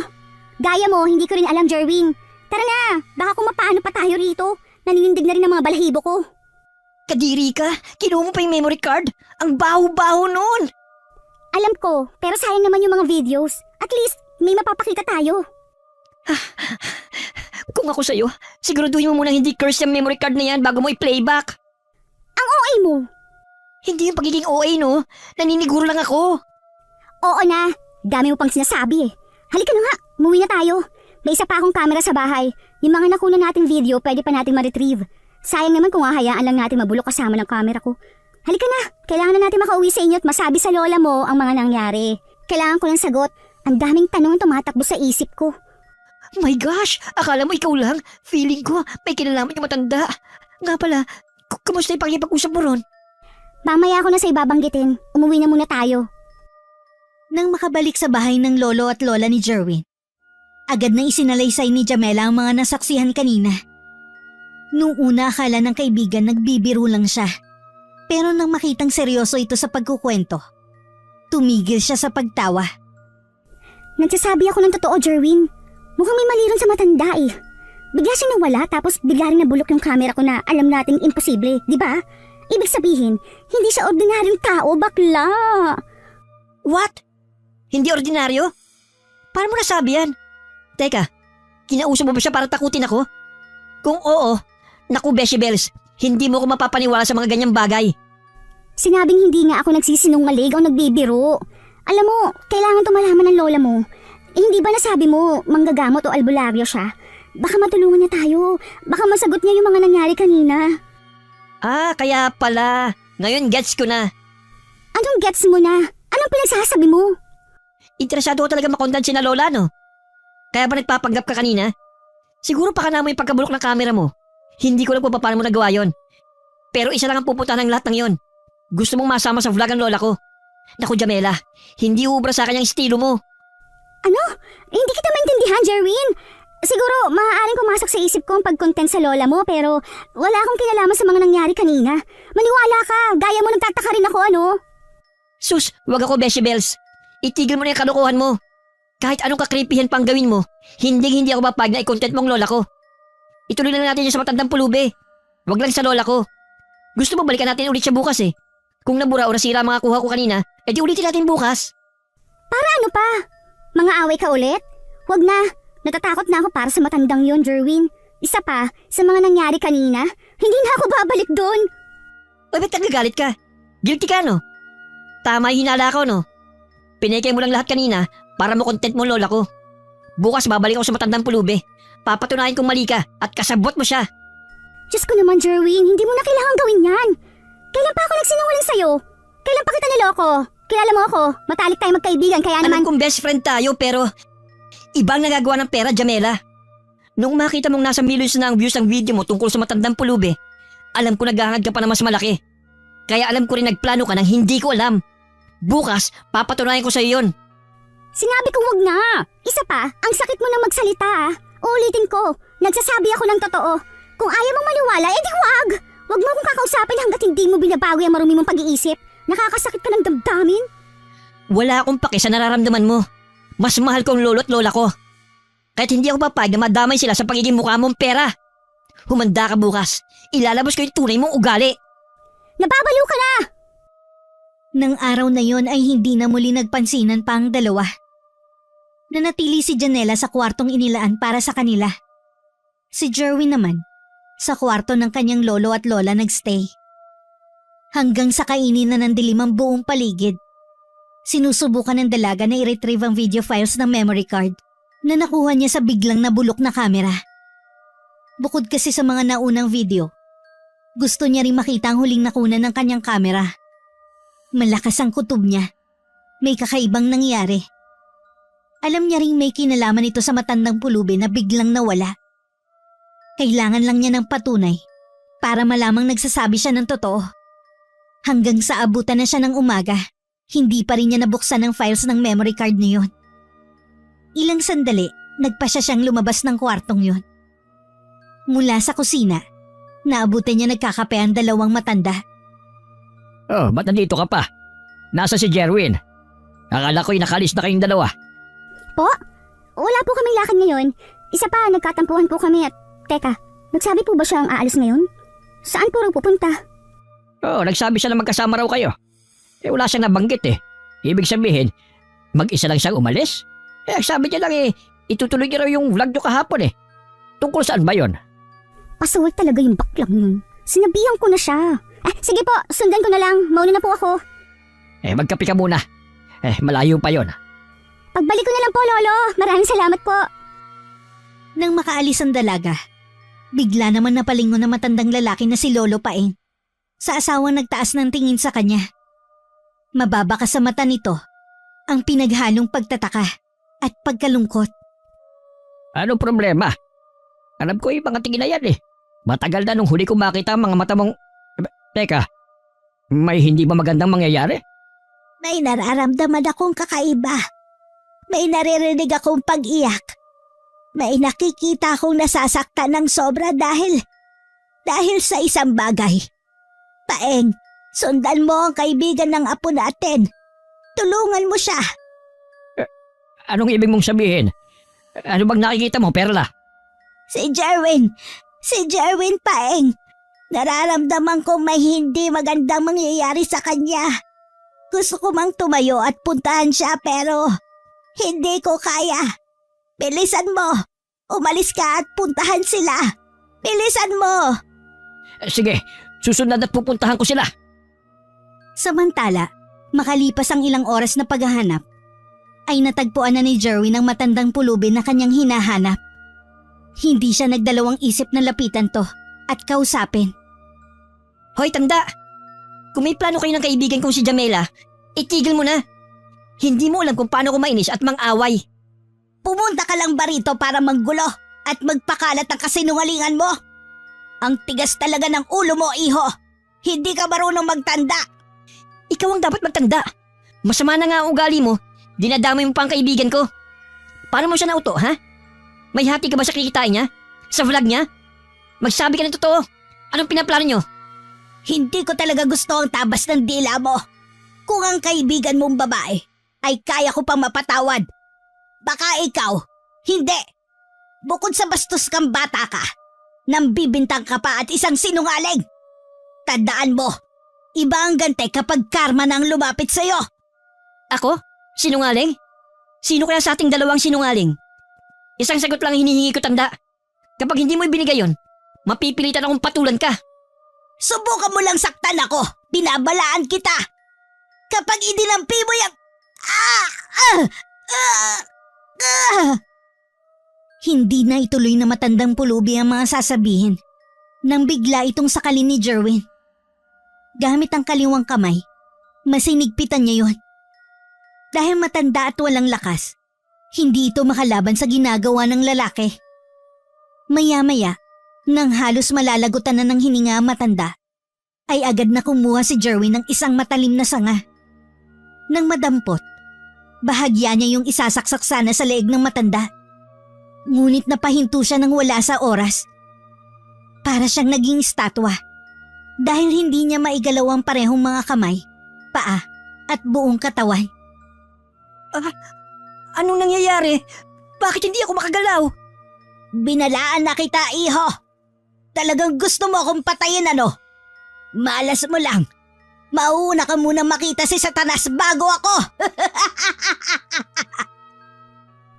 Gaya mo, hindi ko rin alam, Jerwin. Tara na, baka kung mapaano pa tayo rito. Naninindig na rin ang mga balahibo ko. Kadiri ka? Kinuha mo pa yung memory card? Ang baho-baho nun! Alam ko, pero sayang naman yung mga videos. At least, may mapapakita tayo. Kung ako sa'yo, siguraduhin mo muna hindi curse yung memory card na yan bago mo i-playback. Ang OA mo. Hindi yung pagiging OA, no? Naniniguro lang ako. Oo na, dami mo pang sinasabi eh. Halika na nga, umuwi na tayo. May isa pa akong camera sa bahay. Yung mga nakunan nating video, pwede pa nating ma-retrieve. Sayang naman kung hahayaan lang natin mabulok kasama ng camera ko. Halika na, kailangan na natin makauwi sa inyo at masabi sa lola mo ang mga nangyari. Kailangan ko ng sagot. Ang daming tanong ang tumatakbo sa isip ko. My gosh, akala mo ikaw lang. Feeling ko, may kinalaman yung matanda. Nga pala, kumusta yung pakipag-usap mo ron? Mamaya ko na sa ibabanggitin. Umuwi na muna tayo. Nang makabalik sa bahay ng lolo at lola ni Jerwin, agad na isinalaysay ni Jamela ang mga nasaksihan kanina. Noong una akala ng kaibigan nagbibiro lang siya. Pero nang makitang seryoso ito sa pagkukwento, tumigil siya sa pagtawa. Nagsasabi ako ng totoo, Jerwin. Mukhang may mali ron sa matanda eh. Bigla siyang nawala tapos bigla rin nabulok yung camera ko na alam nating imposible, di ba? Ibig sabihin, hindi siya ordinaryong tao, bakla. What? Hindi ordinaryo? Paano mo nasabi yan? Teka, kinausap mo ba siya para takutin ako? Kung oo, naku Beshi Bells, hindi mo ko mapapaniwala sa mga ganyang bagay. Sinabing hindi nga ako nagsisinungaling o nagbibiro. Alam mo, kailangan to malaman ng lola mo. Eh, hindi ba nasabi mo, manggagamot o albularyo siya? Baka matulungan niya tayo. Baka masagot niya yung mga nangyari kanina. Ah, kaya pala. Ngayon gets ko na. Anong gets mo na? Anong pinagsasabi mo? Interesado ko talaga makondansin na lola, no? Kaya ba nagpapanggap ka kanina? Siguro pakana mo yung pagkabulok ng camera mo. Hindi ko lang kung paano mo nagawa yon. Pero isa lang ang pupuntahan ng lahat ng yon. Gusto mong masama sa vlog ang lola ko. Naku Jamela, hindi ubra sa kanyang estilo mo. Ano? Hindi kita maintindihan, Jerwin. Siguro, maaaring pumasok sa isip ko ang pag-content sa lola mo pero wala akong kinalaman sa mga nangyari kanina. Maniwala ka, gaya mo nagtataka rin ako, ano? Sus, wag ako Beshi Bells. Itigil mo na yung kalokohan mo. Kahit anong kakripihan pang gawin mo, hindi ako mapag na i-content mong lola ko. Ituloy lang natin yun sa matandang pulube. Wag lang sa lola ko. Gusto mo balikan natin ulit siya bukas eh. Kung nabura o nasira ang mga kuha ko kanina, edi ulitin natin bukas. Para ano pa? Mga away ka ulit? Wag na. Natatakot na ako para sa matandang yon, Jerwin. Isa pa, sa mga nangyari kanina, hindi na ako babalik doon. O ba't nagagalit ka? Guilty ka no? Tama yung hinala ko no? Pinekay mo lang lahat kanina para mo content mo lola ko. Bukas babalik ako sa matandang pulube. Papatunayan kong mali ka at kasabot mo siya. Diyos ko naman, Jerwin, hindi mo na kailangan gawin yan. Kailan pa ako nagsinungaling sa'yo? Kailan pa kita niloko? Kilala mo ako, matalik tayo magkaibigan kaya naman… Alam kong best friend tayo pero ibang nagagawa ng pera, Jamela. Nung makita mong nasa millions na ang views ang video mo tungkol sa matandang pulube, alam ko naghahangad ka pa na mas malaki. Kaya alam ko rin nagplano ka ng hindi ko alam. Bukas, papatunayan ko sa'yo yun. Sinabi ko wag na. Isa pa, ang sakit mo na magsalita ah. Uulitin ko, nagsasabi ako ng totoo. Kung ayaw mong maniwala, edi wag. Wag mo akong kakausapin hanggat hindi mo binabago ang marumi mong pag-iisip. Nakakasakit ka ng damdamin. Wala akong pake sa nararamdaman mo. Mas mahal ko ang lolo at lola ko. Kahit hindi ako papayag na madamay sila sa pagiging mukha mong pera. Humanda ka bukas. Ilalabas ko yung tunay mong ugali. Nababaliw ka na! Nang araw na yon ay hindi na muli nagpansinan pa ang dalawa. Nanatili si Janela sa kwartong inilaan para sa kanila. Si Jerwin naman, sa kwarto ng kanyang lolo at lola nagstay. Hanggang sa kainin na ng dilim ang buong paligid, sinusubukan ng dalaga na i-retrieve ang video files ng memory card. na nakuha niya sa biglang nabulok na kamera. Bukod kasi sa mga naunang video, gusto niya rin makita ang huling nakunan ng kanyang kamera. Malakas ang kutob niya. May kakaibang nangyari. Alam niya ring may kinalaman ito sa matandang pulubi na biglang nawala. Kailangan lang niya ng patunay para malamang nagsasabi siya ng totoo. Hanggang sa abutan na siya ng umaga, hindi pa rin niya nabuksan ang files ng memory card na yun. Ilang sandali, nagpa siyang lumabas ng kwartong yun. Mula sa kusina, naabutan niya nagkakape ang dalawang matanda. Oh, ba't nandito ka pa? Nasa si Jerwin. Akala ko'y nakalis na kayong dalawa. Po? Wala po kaming lakad ngayon. Isa pa, nagkatampuhan po kami at... Teka, nagsabi po ba siyang aalis ngayon? Saan po raw pupunta? Oh, nagsabi siya na magkasama raw kayo. Wala siyang nabanggit eh. Ibig sabihin, mag-isa lang siyang umalis? Sabi niya lang itutuloy niya raw yung vlog niyo kahapon eh. Tungkol saan ba yon? Pasaway talaga yung baklang yun. Sinabihan ko na siya. Sige po, sundan ko na lang. Mauna na po ako. Magkape ka muna. Malayo pa yon. Pagbalik ko na lang po, Lolo. Maraming salamat po. Nang makaalis ang dalaga, bigla naman napalingon na matandang lalaki na si Lolo Paeng. Sa asawang nagtaas ng tingin sa kanya. Mababa ka sa mata nito ang pinaghalong pagtataka at pagkalungkot. Anong problema? Alam ko yung mga tingin na yan eh. Matagal na nung huli ko makita ang mga mata mong... Teka, may hindi ba magandang mangyayari? May nararamdaman akong kakaiba. May naririnig akong pag-iyak. May nakikita akong nasasaktan ng sobra dahil sa isang bagay. Paeng, sundan mo ang kaibigan ng apo natin. Tulungan mo siya. Anong ibig mong sabihin? Ano bang nakikita mo, Perla? Si Jerwin Paeng. Nararamdaman ko may hindi magandang mangyayari sa kanya. Gusto ko mang tumayo at puntahan siya pero hindi ko kaya. Bilisan mo. Umalis ka at puntahan sila. Bilisan mo. Sige, susunod at pupuntahan ko sila. Samantala, makalipas ang ilang oras na paghahanap, ay natagpuan na ni Jerwin ang matandang pulubi na kanyang hinahanap. Hindi siya nagdalawang isip na lapitan to at kausapin. Hoy, tanda! Kung may plano kayo ng kaibigan kong si Jamela, itigil mo na. Hindi mo alam kung paano ko mainis at mang-away. Pumunta ka lang ba rito para manggulo at magpakalat ang kasinungalingan mo? Ang tigas talaga ng ulo mo, iho. Hindi ka marunong magtanda. Ikaw ang dapat magtanda. Masama na nga ang ugali mo. Dinadamay mo pa ang kaibigan ko. Paano mo siya nauto, ha? May hati ka ba sa kikitain niya? Sa vlog niya? Magsabi ka ng totoo. Anong pinaplano niyo? Hindi ko talaga gusto ang tabas ng dila mo. Kung ang kaibigan mong babae ay kaya ko pang mapatawad. Baka ikaw, hindi. Bukod sa bastos kang bata ka, nambibintang ka pa at isang sinungaling. Tandaan mo, iba ang gante kapag karma na ang lumapit sa'yo. Ako? Sinungaling? Sino kaya sa ating dalawang sinungaling? Isang sagot lang hinihingi ko, tanda. Kapag hindi mo ibinigay yon, mapipilitan akong patulan ka. Subukan mo lang saktan ako. Binabalaan kita. Kapag idinampi mo yung... Hindi na ituloy na matandang pulubi ang mga sasabihin nang bigla itong sakalin ni Jerwin. Gamit ang kaliwang kamay, masinigpitan niya yon. Dahil matanda at walang lakas, hindi ito makalaban sa ginagawa ng lalaki. Maya-maya, nang halos malalagutan na ng hininga ang matanda, ay agad na kumuha si Jerwin ng isang matalim na sanga. Nang madampot, bahagya niya yung isasaksak sana sa leeg ng matanda. Ngunit napahinto siya nang wala sa oras. Para siyang naging estatwa dahil hindi niya maigalaw ang parehong mga kamay, paa at buong katawan. Anong nangyayari? Bakit hindi ako makagalaw? Binalaan na kita, iho. Talagang gusto mo akong patayin, ano? Malas mo lang. Mauna ka muna makita si Satanas bago ako.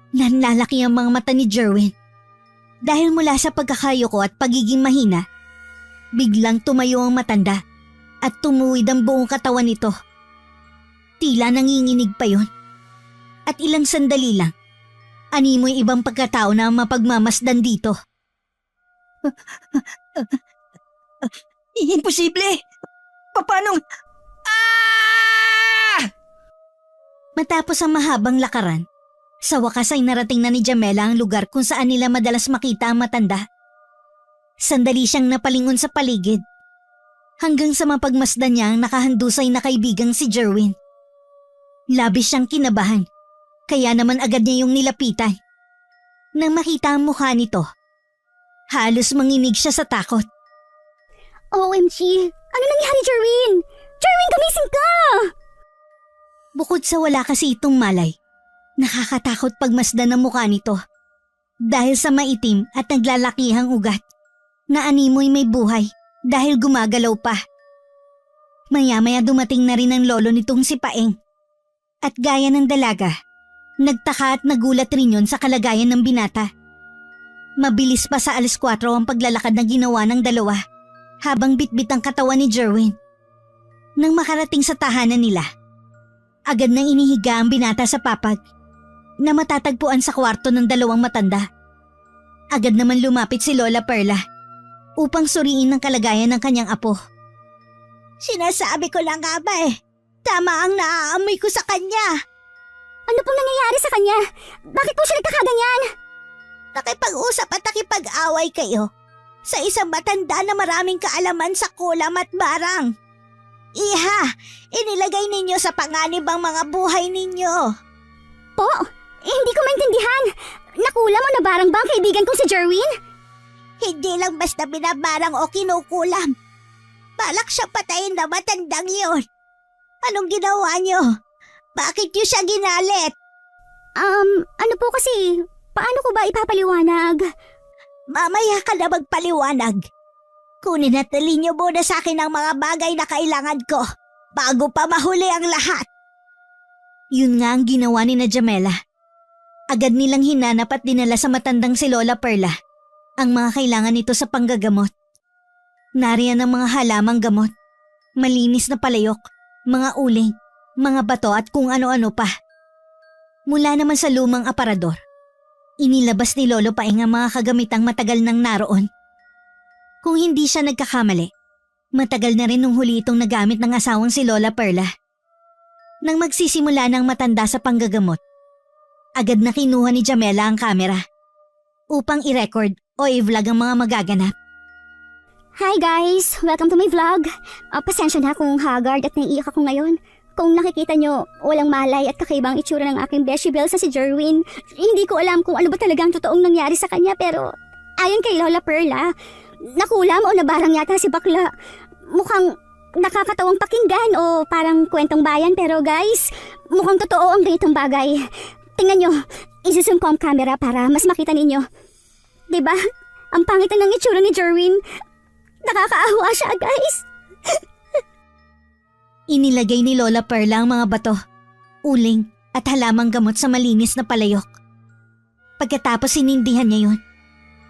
Nanlalaki ang mga mata ni Jerwin. Dahil mula sa pagkakayoko at pagiging mahina, biglang tumayo ang matanda at tumuwid ang buong katawan nito. Tila nanginginig pa yon. At ilang sandali lang, Animoy ibang pagkatao na mapagmamasdan dito. Imposible! Paano? Ah! Matapos ang mahabang lakaran, sa wakas ay narating na ni Jamela ang lugar kung saan nila madalas makita ang matanda. Sandali siyang napalingon sa paligid, hanggang sa mapagmasdan niya ang nakahandusay na kaibigang si Jerwin. Labis siyang kinabahan, kaya naman agad niya yung nilapitan. Nang makita ang mukha nito, halos manginig siya sa takot. OMG! Ano nangyari, Jerwin? Jerwin, gumising ka! Bukod sa wala kasi itong malay, nakakatakot pagmasdan ang mukha nito. Dahil sa maitim at naglalakihang ugat, na animoy may buhay dahil gumagalaw pa. Maya-maya dumating na rin ang lolo nitong si Paeng. At gaya ng dalaga, nagtaka at nagulat rin yun sa kalagayan ng binata. Mabilis pa sa 4:00 ang paglalakad na ginawa ng dalawa habang bitbit ang katawan ni Jerwin. Nang makarating sa tahanan nila, agad nang inihiga ang binata sa papag na matatagpuan sa kwarto ng dalawang matanda. Agad naman lumapit si Lola Perla upang suriin ang kalagayan ng kanyang apo. Sinasabi ko lang nga ba tama ang naaamoy ko sa kanya. Ano pong nangyayari sa kanya? Bakit po siya nagkakaganyan? Nakipag-usap at nakipag-away kayo sa isang matanda na maraming kaalaman sa kulam at barang. Iha, inilagay ninyo sa panganib ang mga buhay ninyo. Po, hindi ko maintindihan. Nakulam o nabarang ba ang kaibigan kong si Jerwin? Hindi lang basta binabarang o kinukulam. Balak siya patayin na matandang yun. Anong ginawa nyo? Bakit nyo siya ginalit? Ano po kasi, paano ko ba ipapaliwanag? Mamaya ka na magpaliwanag. Kunin at dalhin niyo muna sa akin ang mga bagay na kailangan ko bago pa mahuli ang lahat. Yun nga ang ginawa ni na Jamela. Agad nilang hinanap at dinala sa matandang si Lola Perla ang mga kailangan nito sa panggagamot. Nariyan ang mga halamang gamot, malinis na palayok, mga uling, mga bato at kung ano-ano pa. Mula naman sa lumang aparador, inilabas ni Lolo Paeng ang mga kagamitang matagal nang naroon. Kung hindi siya nagkakamali, matagal na rin nung huli itong nagamit ng asawang si Lola Perla. Nang magsisimula ng matanda sa panggagamot, agad na kinuha ni Jamela ang kamera upang i-record o i-vlog ang mga magaganap. Hi guys! Welcome to my vlog. Pasensya na kung haggard at naiiyak ako ngayon. Kung nakikita nyo, walang malay at kakaibang itsura ng aking Beshi Bell sa si Jerwin. Hindi ko alam kung ano ba talagang totoong nangyari sa kanya pero ayon kay Lola Perla, nakulam o nabarang yata si bakla. Mukhang nakakatawang pakinggan o parang kwentong bayan pero guys, mukhang totoo ang ganitong bagay. Tingnan nyo, isi-zoom ko ang camera para mas makita ninyo. Diba? Ang pangit na ng itsura ni Jerwin. Nakakaawa siya guys. Inilagay ni Lola Perla ang mga bato, uling at halamang gamot sa malinis na palayok. Pagkatapos sinindihan niya yun,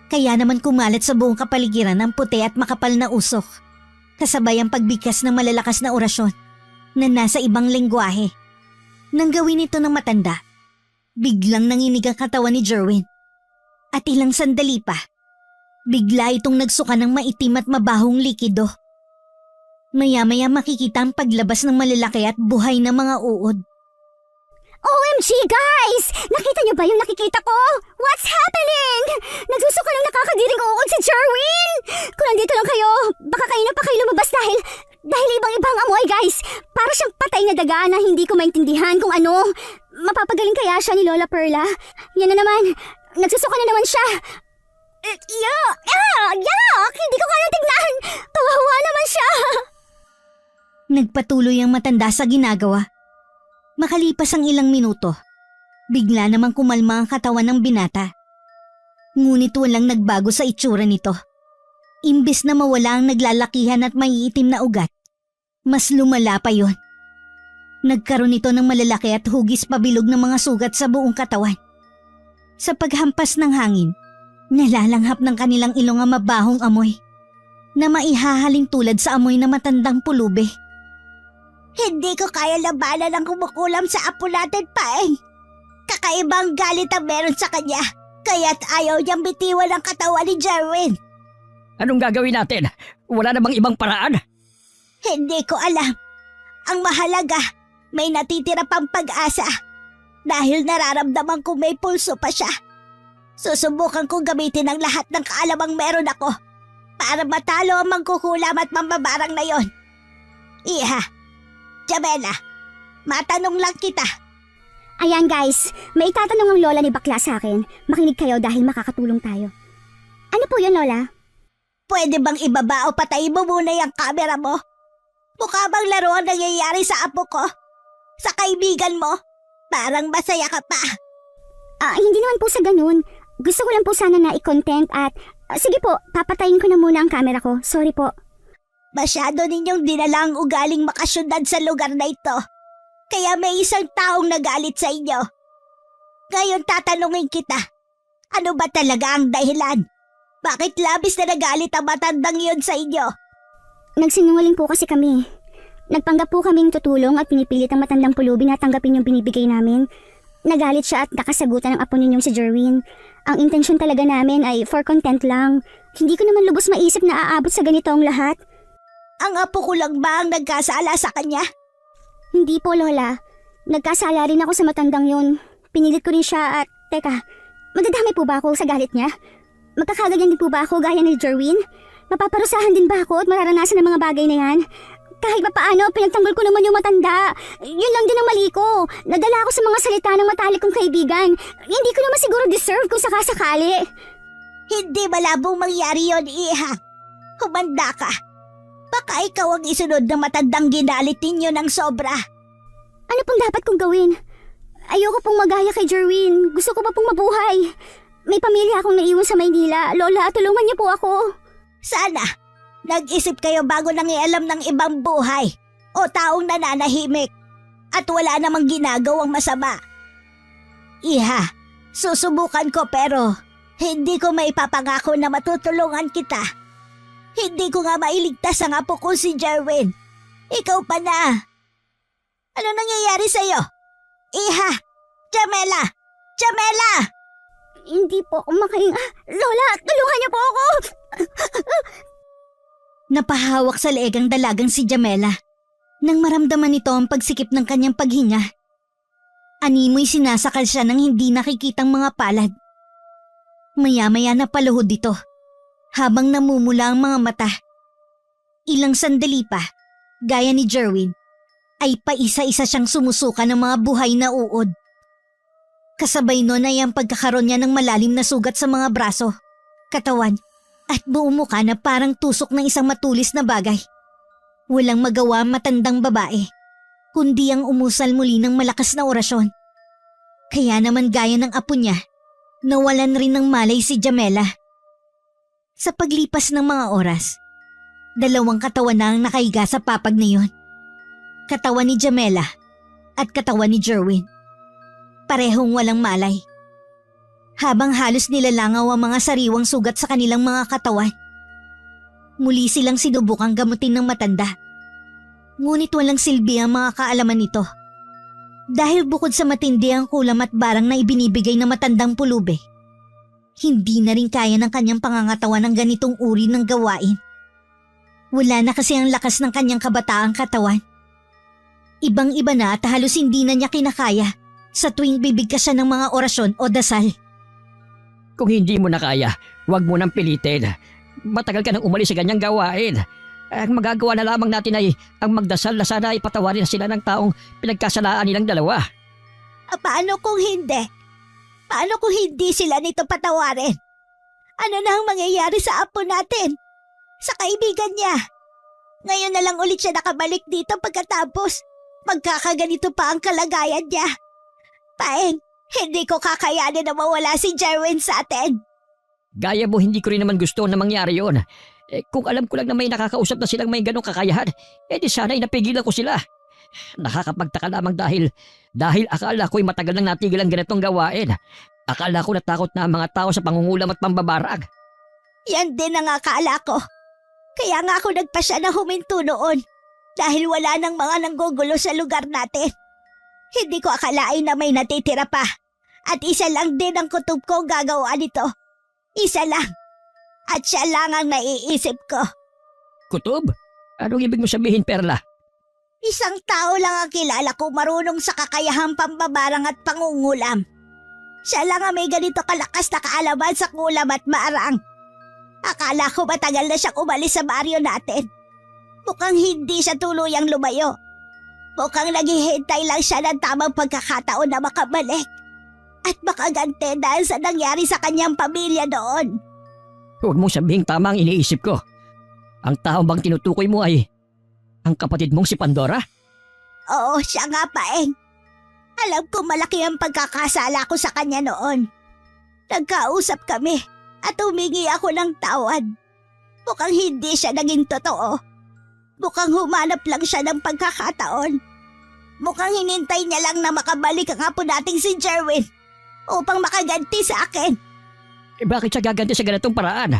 kaya naman kumalat sa buong kapaligiran ang puti at makapal na usok, kasabay ang pagbigkas ng malalakas na orasyon na nasa ibang lengguwahe. Nang gawin ito ng matanda, biglang nanginig ang katawan ni Jerwin. At ilang sandali pa, bigla itong nagsuka ng maitim at mabahong likido. Maya-maya makikita ang paglabas ng malalaki at buhay na mga uod. OMG guys! Nakita niyo ba yung nakikita ko? What's happening? Nagsusuka ng nakakadiring uod si Jerwin! Kung nandito lang kayo, baka kayo na pa kayo lumabas dahil ibang-ibang amoy guys. Para siyang patay na daga na hindi ko maintindihan kung ano. Mapapagaling kaya siya ni Lola Perla? Yan na naman, nagsusuka na naman siya. Yuck! Hindi ko kaya tignan! Kawawa naman siya! Nagpatuloy ang matanda sa ginagawa. Makalipas ang ilang minuto, bigla namang kumalma ang katawan ng binata. Ngunit walang nagbago sa itsura nito. Imbes na mawala ang naglalakihan at maiitim na ugat, mas lumala pa yon. Nagkaroon ito ng malalaki at hugis pabilog ng mga sugat sa buong katawan. Sa paghampas ng hangin, nalalanghap ng kanilang ilong ang mabahong amoy na maihahalin tulad sa amoy na matandang pulubi. Hindi ko kaya labanan ang kumukulam sa apo natin, Paeng. Kakaibang galit ang meron sa kanya, kaya't ayaw niyang bitiwan ang katawan ni Jerwin. Anong gagawin natin? Wala na bang ibang paraan? Hindi ko alam. Ang mahalaga, may natitira pang pag-asa. Dahil nararamdaman kong may pulso pa siya. Susubukan kong gamitin ang lahat ng kaalamang meron ako para matalo ang mangkukulam at mambabarang na yon. Iha, Jamela, matanong lang kita. Ayan guys, may itatanong ang lola ni Bakla sa akin. Makinig kayo dahil makakatulong tayo. Ano po yun, lola? Pwede bang ibaba o patayin mo muna yung camera mo? Mukha bang laro ang nangyayari sa apo ko? Sa kaibigan mo? Parang masaya ka pa. Hindi naman po sa ganun. Gusto ko lang po sana na i-content at... sige po, papatayin ko na muna ang camera ko. Sorry po. Masyado ninyong dinala ang ugaling makasyudad sa lugar na ito. Kaya may isang taong nagalit sa inyo. Ngayon tatanungin kita, ano ba talaga ang dahilan? Bakit labis na nagalit ang matandang yun sa inyo? Nagsinungaling po kasi kami. Nagpanggap po kaming tutulong at pinipilit ang matandang pulubi na tanggapin yung binibigay namin. Nagalit siya at nakasagutan ng apo ninyong si Jerwin. Ang intensyon talaga namin ay for content lang. Hindi ko naman lubos maisip na aabot sa ganito ang lahat. Ang apo ko lang ba ang nagkasala sa kanya? Hindi po, Lola. Nagkasala rin ako sa matandang yun. Pinilit ko rin siya at... Teka, madadamay po ba ako sa galit niya? Magkakaganyan din po ba ako gaya ni Jerwin? Mapaparusahan din ba ako at mararanasan ang mga bagay na yan? Kahit pa paano, pinagtanggol ko naman yung matanda. Yun lang din ang mali ko. Nadala ako sa mga salita ng matalik kong kaibigan. Hindi ko naman siguro deserve kung sakasakali. Hindi malabong mangyari yon, Iha. Humanda ka. Baka ikaw ang isunod na matandang ginalit ninyo ng sobra. Ano pong dapat kong gawin? Ayoko pong magaya kay Jerwin. Gusto ko pa pong mabuhay. May pamilya akong naiwan sa Maynila. Lola, tulungan niyo po ako. Sana, nag-isip kayo bago nangialam ng ibang buhay o taong nananahimik at wala namang ginagawang masama. Iha, susubukan ko pero hindi ko maipapangako na matutulungan kita. Hindi ko nga mailigtas ang apo ko si Jerwin. Ikaw pa na. Ano nangyayari sa'yo? Iha! Jamela! Jamela! Hindi po ako makahinga. Lola, tulungan niyo po ako. Napahawak sa leeg ang dalagang si Jamela. Nang maramdaman nito ang pagsikip ng kanyang paghinga, animoy sinasakal siya ng hindi nakikitang mga palad. Maya-maya napaluhod ito. Habang namumula ang mga mata, ilang sandali pa, gaya ni Jerwin, ay paisa-isa siyang sumusuka ng mga buhay na uod. Kasabay nun ay ang pagkakaroon niya ng malalim na sugat sa mga braso, katawan, at buong mukha na parang tusok ng isang matulis na bagay. Walang magawa ang matandang babae, kundi ang umusal muli ng malakas na orasyon. Kaya naman gaya ng apo niya, nawalan rin ng malay si Jamela. Sa paglipas ng mga oras, dalawang katawan na ang nakahiga sa papag na yun. Katawan ni Jamela at katawan ni Jerwin. Parehong walang malay. Habang halos nilalangaw ang mga sariwang sugat sa kanilang mga katawan, muli silang sinubukang gamutin ng matanda. Ngunit walang silbi ang mga kaalaman nito. Dahil bukod sa matindi ang kulam at barang na ibinibigay ng matandang pulubi, hindi na rin kaya ng kanyang pangangatawan ng ganitong uri ng gawain. Wala na kasi ang lakas ng kanyang kabataang katawan. Ibang-iba na at halos hindi na niya kinakaya sa tuwing bibigkas siya ng mga orasyon o dasal. Kung hindi mo na kaya, huwag mo nang pilitin. Matagal ka nang umalis sa ganyang gawain. Ang magagawa na lamang natin ay ang magdasal na sana ay patawarin sila ng taong pinagkasalaan nilang dalawa. Paano kung hindi? Paano kung hindi sila nito patawarin? Ano na ang mangyayari sa apo natin? Sa kaibigan niya? Ngayon na lang ulit siya nakabalik dito pagkatapos magkakaganito pa ang kalagayan niya. Paeng, hindi ko kakayanin na mawala si Jerwin sa atin. Gaya mo, hindi ko rin naman gusto na mangyari yon. Kung alam ko lang na may nakakausap na silang may ganong kakayahan, di sana ay napigilan ko sila. Nakakapagtaka lamang dahil akala ko'y matagal nang natigil ang ganitong gawain. Akala ko natakot na ang mga tao sa pangungulam at pambabarag. Yan din ang akala ko. Kaya nga ako nagpasya na huminto noon dahil wala nang mga nanggugulo sa lugar natin. Hindi ko akalain na may natitira pa At isa lang din ang kutob ko gagawa nito. Isa lang. At siya lang ang naiisip ko. Kutob? Anong ibig mo sabihin, Perla? Isang tao lang ang kilala ko marunong sa kakayahang pambabarang at pangungulam. Siya lang ang may ganito kalakas na kaalaman sa kulam at marang. Akala ko matagal na siyang umalis sa baryo natin. Mukhang hindi siya tuluyang lumayo. Mukhang naghihintay lang siya ng tamang pagkakataon na makabalik. At makagante dahil sa nangyari sa kanyang pamilya doon. Huwag mong sabihing tama ang iniisip ko. Ang tao bang tinutukoy mo ay ang kapatid mong si Pandora? Oo, siya nga Paeng. Alam ko malaki ang pagkakasala ko sa kanya noon. Nagkausap kami at humingi ako ng tawad. Mukhang hindi siya naging totoo. Mukhang humanap lang siya ng pagkakataon. Mukhang hinintay niya lang na makabalik ang apo nating si Jerwin upang makaganti sa akin. Bakit siya gaganti sa ganitong paraan?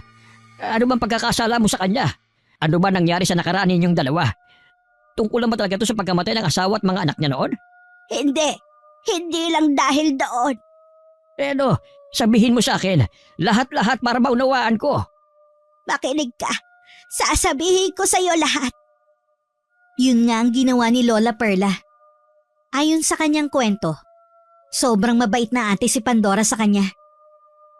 Ano bang pagkakasala mo sa kanya? Ano ba nangyari sa nakaraan ninyong dalawa? Tungkol naman talaga ito sa pagkamatay ng asawa at mga anak niya noon? Hindi lang dahil doon. Sabihin mo sa akin, lahat-lahat para maunawaan ko. Makinig ka. Sasabihin ko sa iyo lahat. Yun nga ang ginawa ni Lola Perla. Ayon sa kanyang kwento, sobrang mabait na ate si Pandora sa kanya.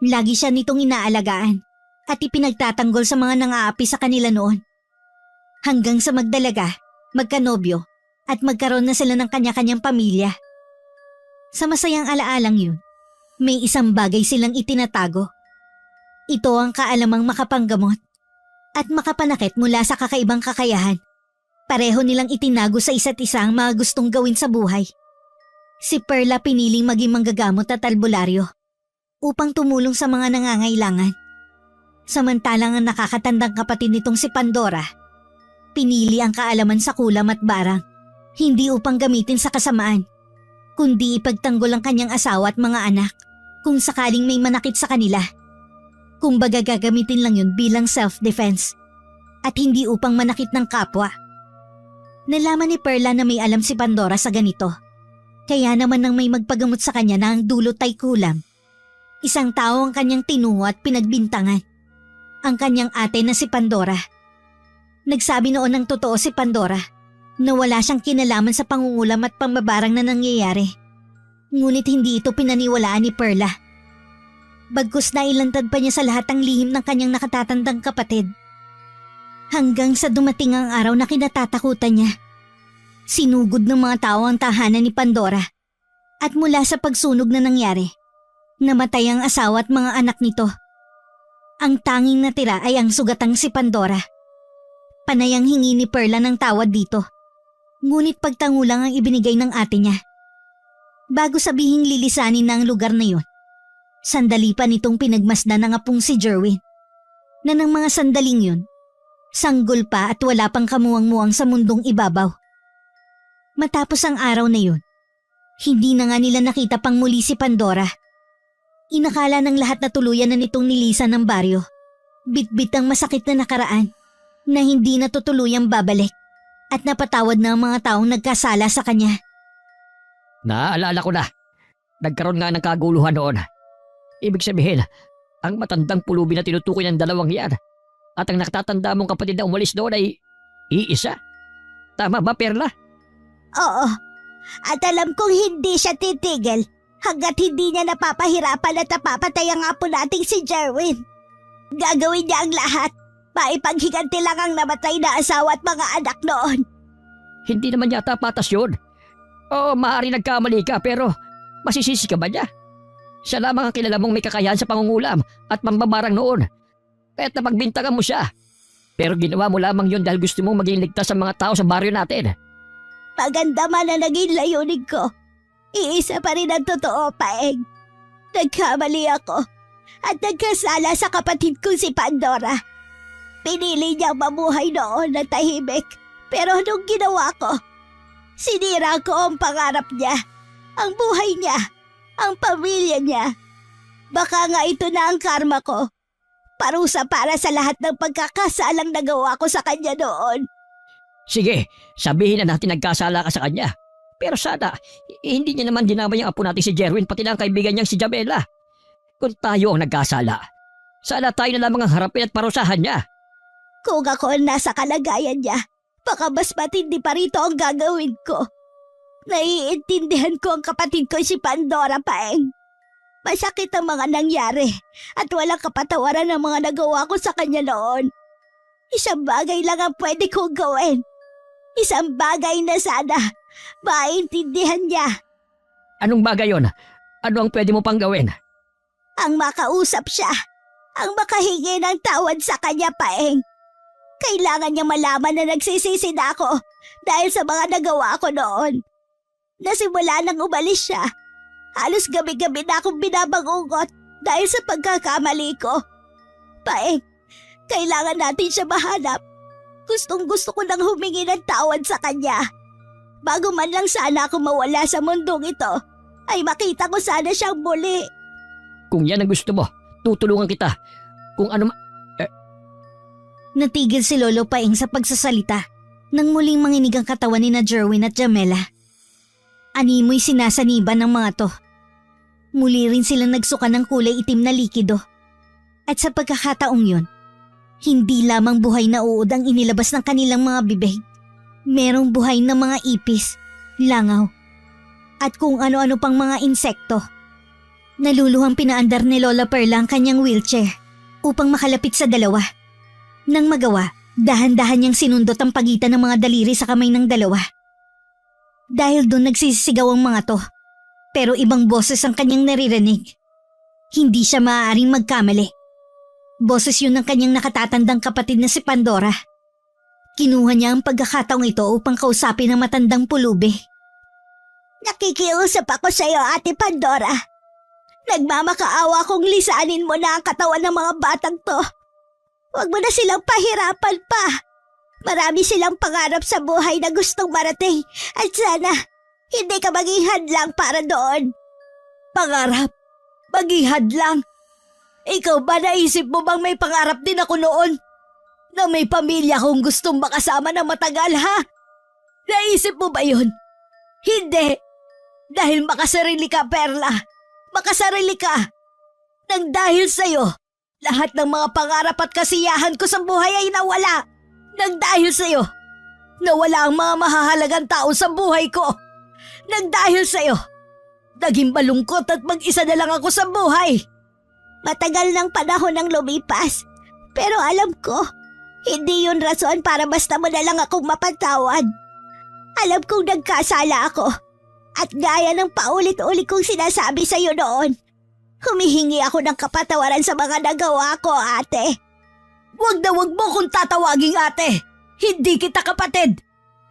Lagi siya nitong inaalagaan at ipinagtatanggol sa mga nang-aapi sa kanila noon. Hanggang sa magdalaga, magkanobyo at magkaroon na sila ng kanya-kanyang pamilya. Sa masayang alaalang yun, may isang bagay silang itinatago. Ito ang kaalamang makapanggamot at makapanakit mula sa kakaibang kakayahan. Pareho nilang itinago sa isa't isa ang mga gustong gawin sa buhay. Si Perla piniling maging manggagamot at albularyo upang tumulong sa mga nangangailangan. Samantalang ang nakakatandang kapatid nitong si Pandora, pinili ang kaalaman sa kulam at barang, hindi upang gamitin sa kasamaan, kundi ipagtanggol ang kanyang asawa at mga anak kung sakaling may manakit sa kanila. Kumbaga gagamitin lang yun bilang self-defense at hindi upang manakit ng kapwa. Nalaman ni Perla na may alam si Pandora sa ganito. Kaya naman nang may magpagamot sa kanya na ang dulot ay kulam. Isang tao ang kanyang tinuho at pinagbintangan. Ang kanyang ate na si Pandora. Nagsabi noon ng totoo si Pandora na wala siyang kinalaman sa pangungulam at pambabarang na nangyayari. Ngunit hindi ito pinaniwalaan ni Perla. Bagkus na ilantad pa niya sa lahat ang lihim ng kanyang nakatatandang kapatid. Hanggang sa dumating ang araw na kinatatakutan niya. Sinugod ng mga tao ang tahanan ni Pandora. At mula sa pagsunog na nangyari, namatay ang asawa at mga anak nito. Ang tanging natira ay ang sugatang si Pandora. Panayang hingi ni Perla ng tawad dito. Ngunit pagtangulang ang ibinigay ng ate niya. Bago sabihing lilisanin na ang lugar na yun, sandali pa nitong pinagmasdan ng apong si Jerwin. Na ng mga sandaling yun, sanggol pa at wala pang kamuwang-muwang sa mundong ibabaw. Matapos ang araw na yun, hindi na nga nila nakita pang muli si Pandora. Inakala ng lahat na tuluyan na nitong nilisan ng baryo. Bitbit ang masakit na nakaraan na hindi na tutuluyang babalik at napatawad na ang mga taong nagkasala sa kanya. Naaalala ko na. Nagkaroon nga ng kaguluhan noon. Ibig sabihin, ang matandang pulubi na tinutukoy ng dalawang yan at ang nakatatanda mong kapatid na umalis doon ay iisa. Tama ba, Perla? Oo, at alam kong hindi siya titigil hanggat hindi niya napapahirapan at napapatay ang apo nating si Jerwin. Gagawin niya ang lahat. Maipaghiganti lang ang namatay na asawa at mga anak noon. Hindi naman yata patas yun. Oo, maaari nagkamali ka pero masisisi ka ba niya? Siya lamang ang kilala mong may kakayahan sa pangungulam at pambabarang noon. Kaya't napagbintangan mo siya. Pero ginawa mo lamang yun dahil gusto mong maging ligtas sa mga tao sa baryo natin. Maganda man na naging layunin ko. Iisa pa rin ang totoo, Paeng. Nagkamali ako at nagkasala sa kapatid kong si Pandora. Pinili niyang mabuhay noon na tahimik. Pero anong ginawa ko? Sinira ko ang pangarap niya, ang buhay niya, ang pamilya niya. Baka nga ito na ang karma ko. Parusa para sa lahat ng pagkakasalang nagawa ko sa kanya noon. Sige, sabihin na natin nagkasala ka sa kanya. Pero sana, hindi niya naman dinamay ang apo natin si Jerwin pati na ang kaibigan niyang si Jamela. Kung tayo ang nagkasala, sana tayo na lamang ang harapin at parusahan niya. Kung ako ang nasa kalagayan niya, baka mas matindi pa rito ang gagawin ko. Naiintindihan ko ang kapatid ko si Pandora, Paeng. Masakit ang mga nangyari at walang kapatawaran ang mga nagawa ko sa kanya noon. Isang bagay lang ang pwede kong gawin. Isang bagay na sana maintindihan niya. Anong bagay yon? Ano ang pwede mo pang gawin? Ang makausap siya. Ang makahingi ng tawad sa kanya, Paeng. Kailangan niya malaman na nagsisisi na ako dahil sa mga nagawa ko noon. Nasimula nang umalis siya. Halos gabi-gabi na akong binabangungot dahil sa pagkakamali ko. Paeng, kailangan natin siya mahanap. Gustong-gusto ko nang humingi ng tawad sa kanya. Bago man lang sana ako mawala sa mundong ito, ay makita ko sana siyang muli. Kung yan ang gusto mo, tutulungan kita. Kung ano Natigil si Lolo Paeng sa pagsasalita nang muling manginig ang katawan ni na Jerwin at Jamela. Animoy sinasaniban ng mga to. Muli rin silang nagsuka ng kulay itim na likido. At sa pagkakataong yun, hindi lamang buhay na uod ang inilabas ng kanilang mga bibig. Merong buhay na mga ipis, langaw, at kung ano-ano pang mga insekto. Naluluhang pinaandar ni Lola Perla ang kanyang wheelchair upang makalapit sa dalawa. Nang magawa, dahan-dahan niyang sinundot ang pagitan ng mga daliri sa kamay ng dalawa. Dahil doon nagsisisigaw ang mga to, pero ibang boses ang kanyang naririnig. Hindi siya maaaring magkamali. Boses yun ng kanyang nakatatandang kapatid na si Pandora. Kinuha niya ang pagkakataong ito upang kausapin ang matandang pulubi. Nakikiusap ako sa iyo, Ate Pandora. Nagmamakaawa kong lisanin mo na ang katawan ng mga batang to. Huwag mo na silang pahirapan pa. Marami silang pangarap sa buhay na gustong marating at sana hindi ka maging hadlang para doon. Pangarap? Maging hadlang? Ikaw ba naisip mo bang may pangarap din ako noon? Na may pamilya kong gustong makasama ng matagal, ha? Naisip mo ba yun? Hindi. Dahil makasarili ka, Perla. Makasarili ka. Nang dahil sa'yo, lahat ng mga pangarap at kasiyahan ko sa buhay ay nawala. Nang dahil sa'yo, nawala ang mga mahahalagang tao sa buhay ko. Nang dahil sa'yo, naging malungkot at mag-isa na lang ako sa buhay. Matagal ng panahon ang lumipas, pero alam ko, hindi yun rason para basta mo na lang akong mapatawad. Alam kong nagkasala ako, at gaya ng paulit-ulit kong sinasabi sa'yo noon, humihingi ako ng kapatawaran sa mga nagawa ko, ate. Huwag na huwag mo kong tatawaging ate. Hindi kita kapatid.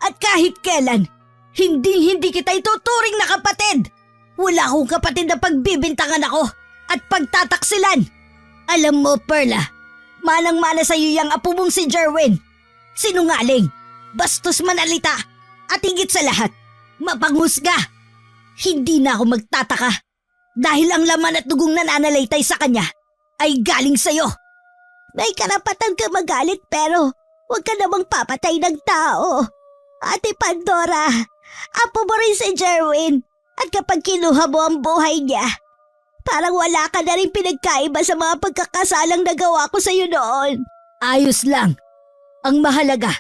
At kahit kailan, hindi kita ituturing na kapatid. Wala akong kapatid na pagbibintangan ako at pagtataksilan. Alam mo, Perla, manang-mana sa'yo yung apo mong si Jerwin. Sinungaling, bastos manalita, at higit sa lahat, mapanghusga. Hindi na ako magtataka dahil ang laman at dugong nananalaytay sa kanya ay galing sa'yo. May karapatan ka magalit pero huwag ka namang papatay ng tao. Ate Pandora, apo mo rin si Jerwin at kapag kinuha mo ang buhay niya, parang wala ka na rin pinagkaiba sa mga pagkakasalang nagawa ko sa'yo noon. Ayos lang. Ang mahalaga,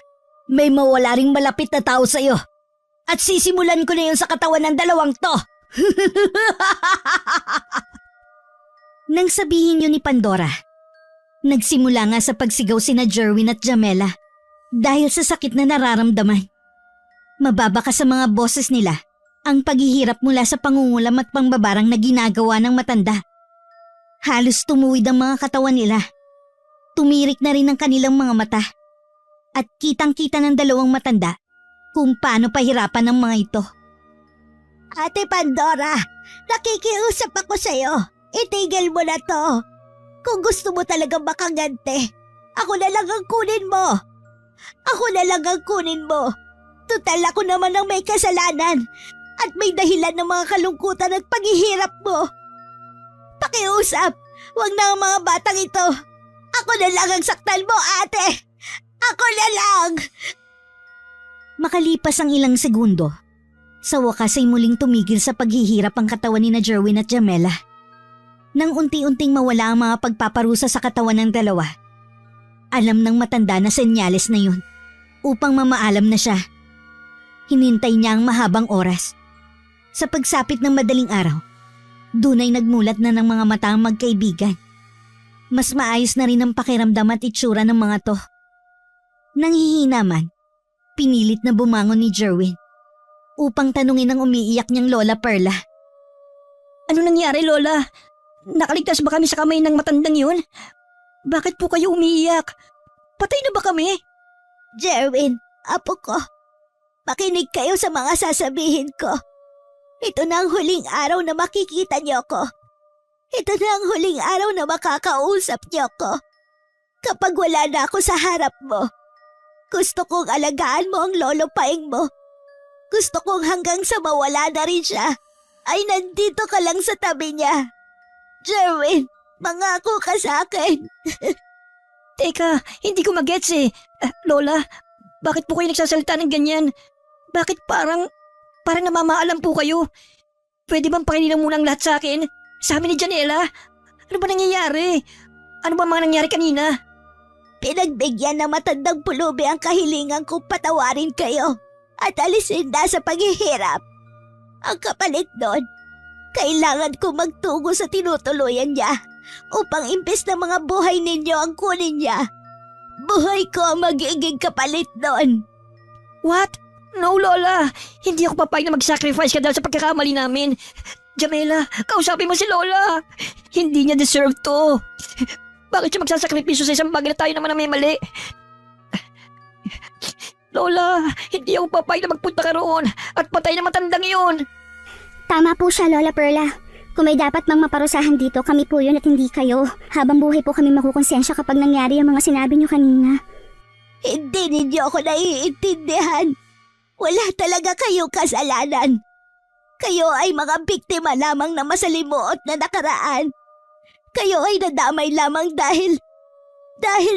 may mawala ring malapit na tao sa'yo. At sisimulan ko na yun sa katawan ng dalawang to. Nang sabihin yun ni Pandora, nagsimula nga sa pagsigaw sina Jerwin at Jamela dahil sa sakit na nararamdaman. Mababa ka sa mga boses nila ang paghihirap mula sa pangungulam at pangbabarang na ginagawa ng matanda. Halos tumuwid ang mga katawan nila. Tumirik na rin ang kanilang mga mata. At kitang-kita ng dalawang matanda kung paano pahirapan ng mga ito. Ate Pandora, nakikiusap ako sa'yo. Itigil mo na to. Kung gusto mo talaga makagante, ako na lang ang kunin mo. Ako na lang ang kunin mo. Tutal ako naman ang may kasalanan at may dahilan ng mga kalungkutan at paghihirap mo. Pakiusap, wag na ang mga batang ito. Ako na lang ang saktan mo, ate. Ako na lang. Makalipas ang ilang segundo, Sa wakas ay muling tumigil sa paghihirap ang katawan ni na Jerwin at Jamela. Nang unti-unting mawala ang mga pagpaparusa sa katawan ng dalawa, alam ng matanda na senyales na yun upang mamaalam na siya. Hinintay niya ang mahabang oras. Sa pagsapit ng madaling araw, dunay nagmulat na ng mga mata ang magkaibigan. Mas maayos na rin ang pakiramdam at itsura ng mga to. Nanghihina man, pinilit na bumangon ni Jerwin upang tanungin ang umiiyak niyang Lola Perla. Ano nangyari, Lola? Nakaligtas ba kami sa kamay ng matandang yun? Bakit po kayo umiiyak? Patay na ba kami? Jerwin, apo ko, makinig kayo sa mga sasabihin ko. Ito na ang huling araw na makikita niyo ko. Ito na ang huling araw na makakausap niyo ko. Kapag wala na ako sa harap mo, gusto kong alagaan mo ang lolo paing mo. Gusto kong hanggang sa mawala na rin siya, ay nandito ka lang sa tabi niya. Jerwin, mangako ka sa akin. Teka, hindi ko magets eh. Lola, bakit po kayo nagsasalita ng ganyan? Bakit parang namamaalam po kayo? Pwede bang pakinggan muna ang lahat sa akin? Sabi ni Janela, ano ba nangyayari? Ano ba mga nangyari kanina? Pinagbigyan na matandang pulubi ang kahilingan kong patawarin kayo at alisin na sa paghihirap. Ang kapalit doon, kailangan ko magtugo sa tinutuluyan niya upang imbes na mga buhay ninyo ang kunin niya, buhay ko ang magiging kapalit doon. What? No, Lola. Hindi ako papayag na mag-sacrifice ka dahil sa pagkakamali namin. Jamela, kausapin mo si Lola. Hindi niya deserve to. Bakit siya magsasakripisyo sa isang bagay na tayo naman ang may mali? Lola, hindi ako papayag na magpunta ka roon at patay na matandang iyon. Tama po siya, Lola Perla. Kung may dapat mang maparusahan dito, kami po yun at hindi kayo. Habang buhay po kami makukonsensya kapag nangyari ang mga sinabi niyo kanina. Hindi ninyo ako naiintindihan. Wala talaga kayong kasalanan. Kayo ay mga biktima lamang na masalimuot na nakaraan. Kayo ay nadamay lamang dahil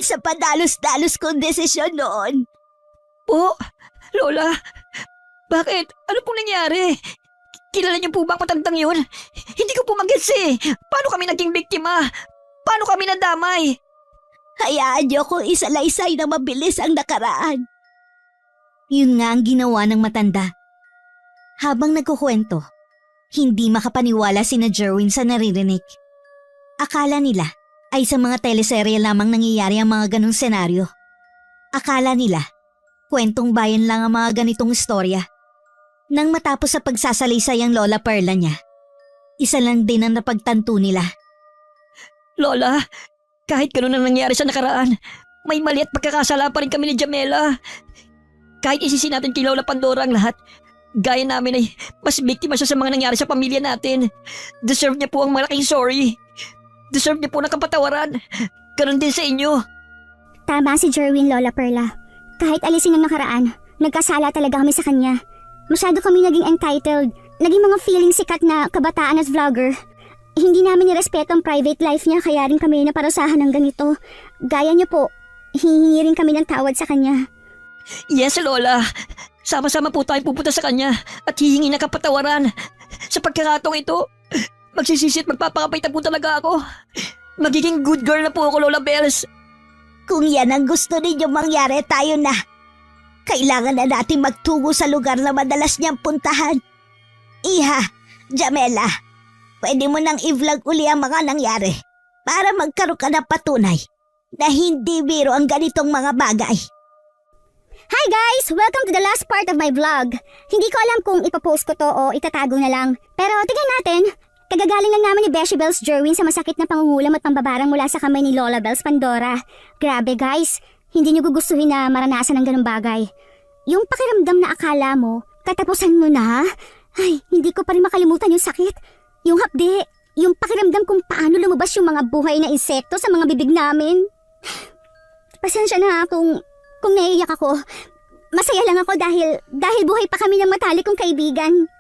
sa padalos-dalos kong desisyon noon. Po, Lola, bakit? Ano pong nangyari? Kilala niyo po ba ang matandang yun? Hindi ko po mag-gets eh. Paano kami naging biktima? Paano kami nadamay? Hayaan niyo kung isalaysay na mabilis ang nakaraan. Yun nga ang ginawa ng matanda. Habang nagkukwento, hindi makapaniwala sina Jerwin sa naririnig. Akala nila ay sa mga teleserye lamang nangyayari ang mga ganong senaryo. Akala nila, kwentong bayan lang ang mga ganitong istorya. Nang matapos sa pagsasalaysay ang Lola Perla niya, isa lang din ang napagtanto nila. Lola, kahit ganun ang nangyari sa nakaraan, may mali at pagkakasala pa rin kami ni Jamela. Kahit isisi natin kay Lola Pandora ang lahat, gaya namin ay mas biktima siya sa mga nangyari sa pamilya natin. Deserve niya po ang malaking sorry. Deserve niya po ng kapatawaran. Ganun din sa inyo. Tama si Jerwin, Lola Perla. Kahit alisin ang nakaraan, nagkasala talaga kami sa kanya. Masyado kami naging entitled. Naging mga feeling sikat na kabataan as vlogger. Hindi namin nirespeto ang private life niya kaya rin kami naparusahan ng ganito. Gaya niyo po, hihingi rin kami ng tawad sa kanya. Yes, Lola. Sama-sama po tayo pupunta sa kanya at hihingi ng kapatawaran. Sa pagkakataong ito, magsisisi at magpapakapait na po talaga ako. Magiging good girl na po ako, Lola Bells. Kung yan ang gusto ninyo mangyari, tayo na. Kailangan na natin magtungo sa lugar na madalas niyang puntahan. Iha, Jamela, pwede mo nang i-vlog uli ang mga nangyari para magkaroon ka ng patunay na hindi biro ang ganitong mga bagay. Hi guys! Welcome to the last part of my vlog. Hindi ko alam kung ipopost ko to o itatago na lang. Pero tignan natin. Kagagaling lang naman ni Beshi Bells Jerwin sa masakit na pangungulam at pambabarang mula sa kamay ni Lola Bells Pandora. Grabe guys, hindi niyo gugustuhin na maranasan ng ganung bagay. Yung pakiramdam na akala mo, katapusan mo na. Ay, hindi ko pa rin makalimutan yung sakit. Yung hapde, yung pakiramdam kung paano lumabas yung mga buhay na insekto sa mga bibig namin. Pasensya na kung naiiyak ako. Masaya lang ako dahil buhay pa kami ng matalik kong kaibigan.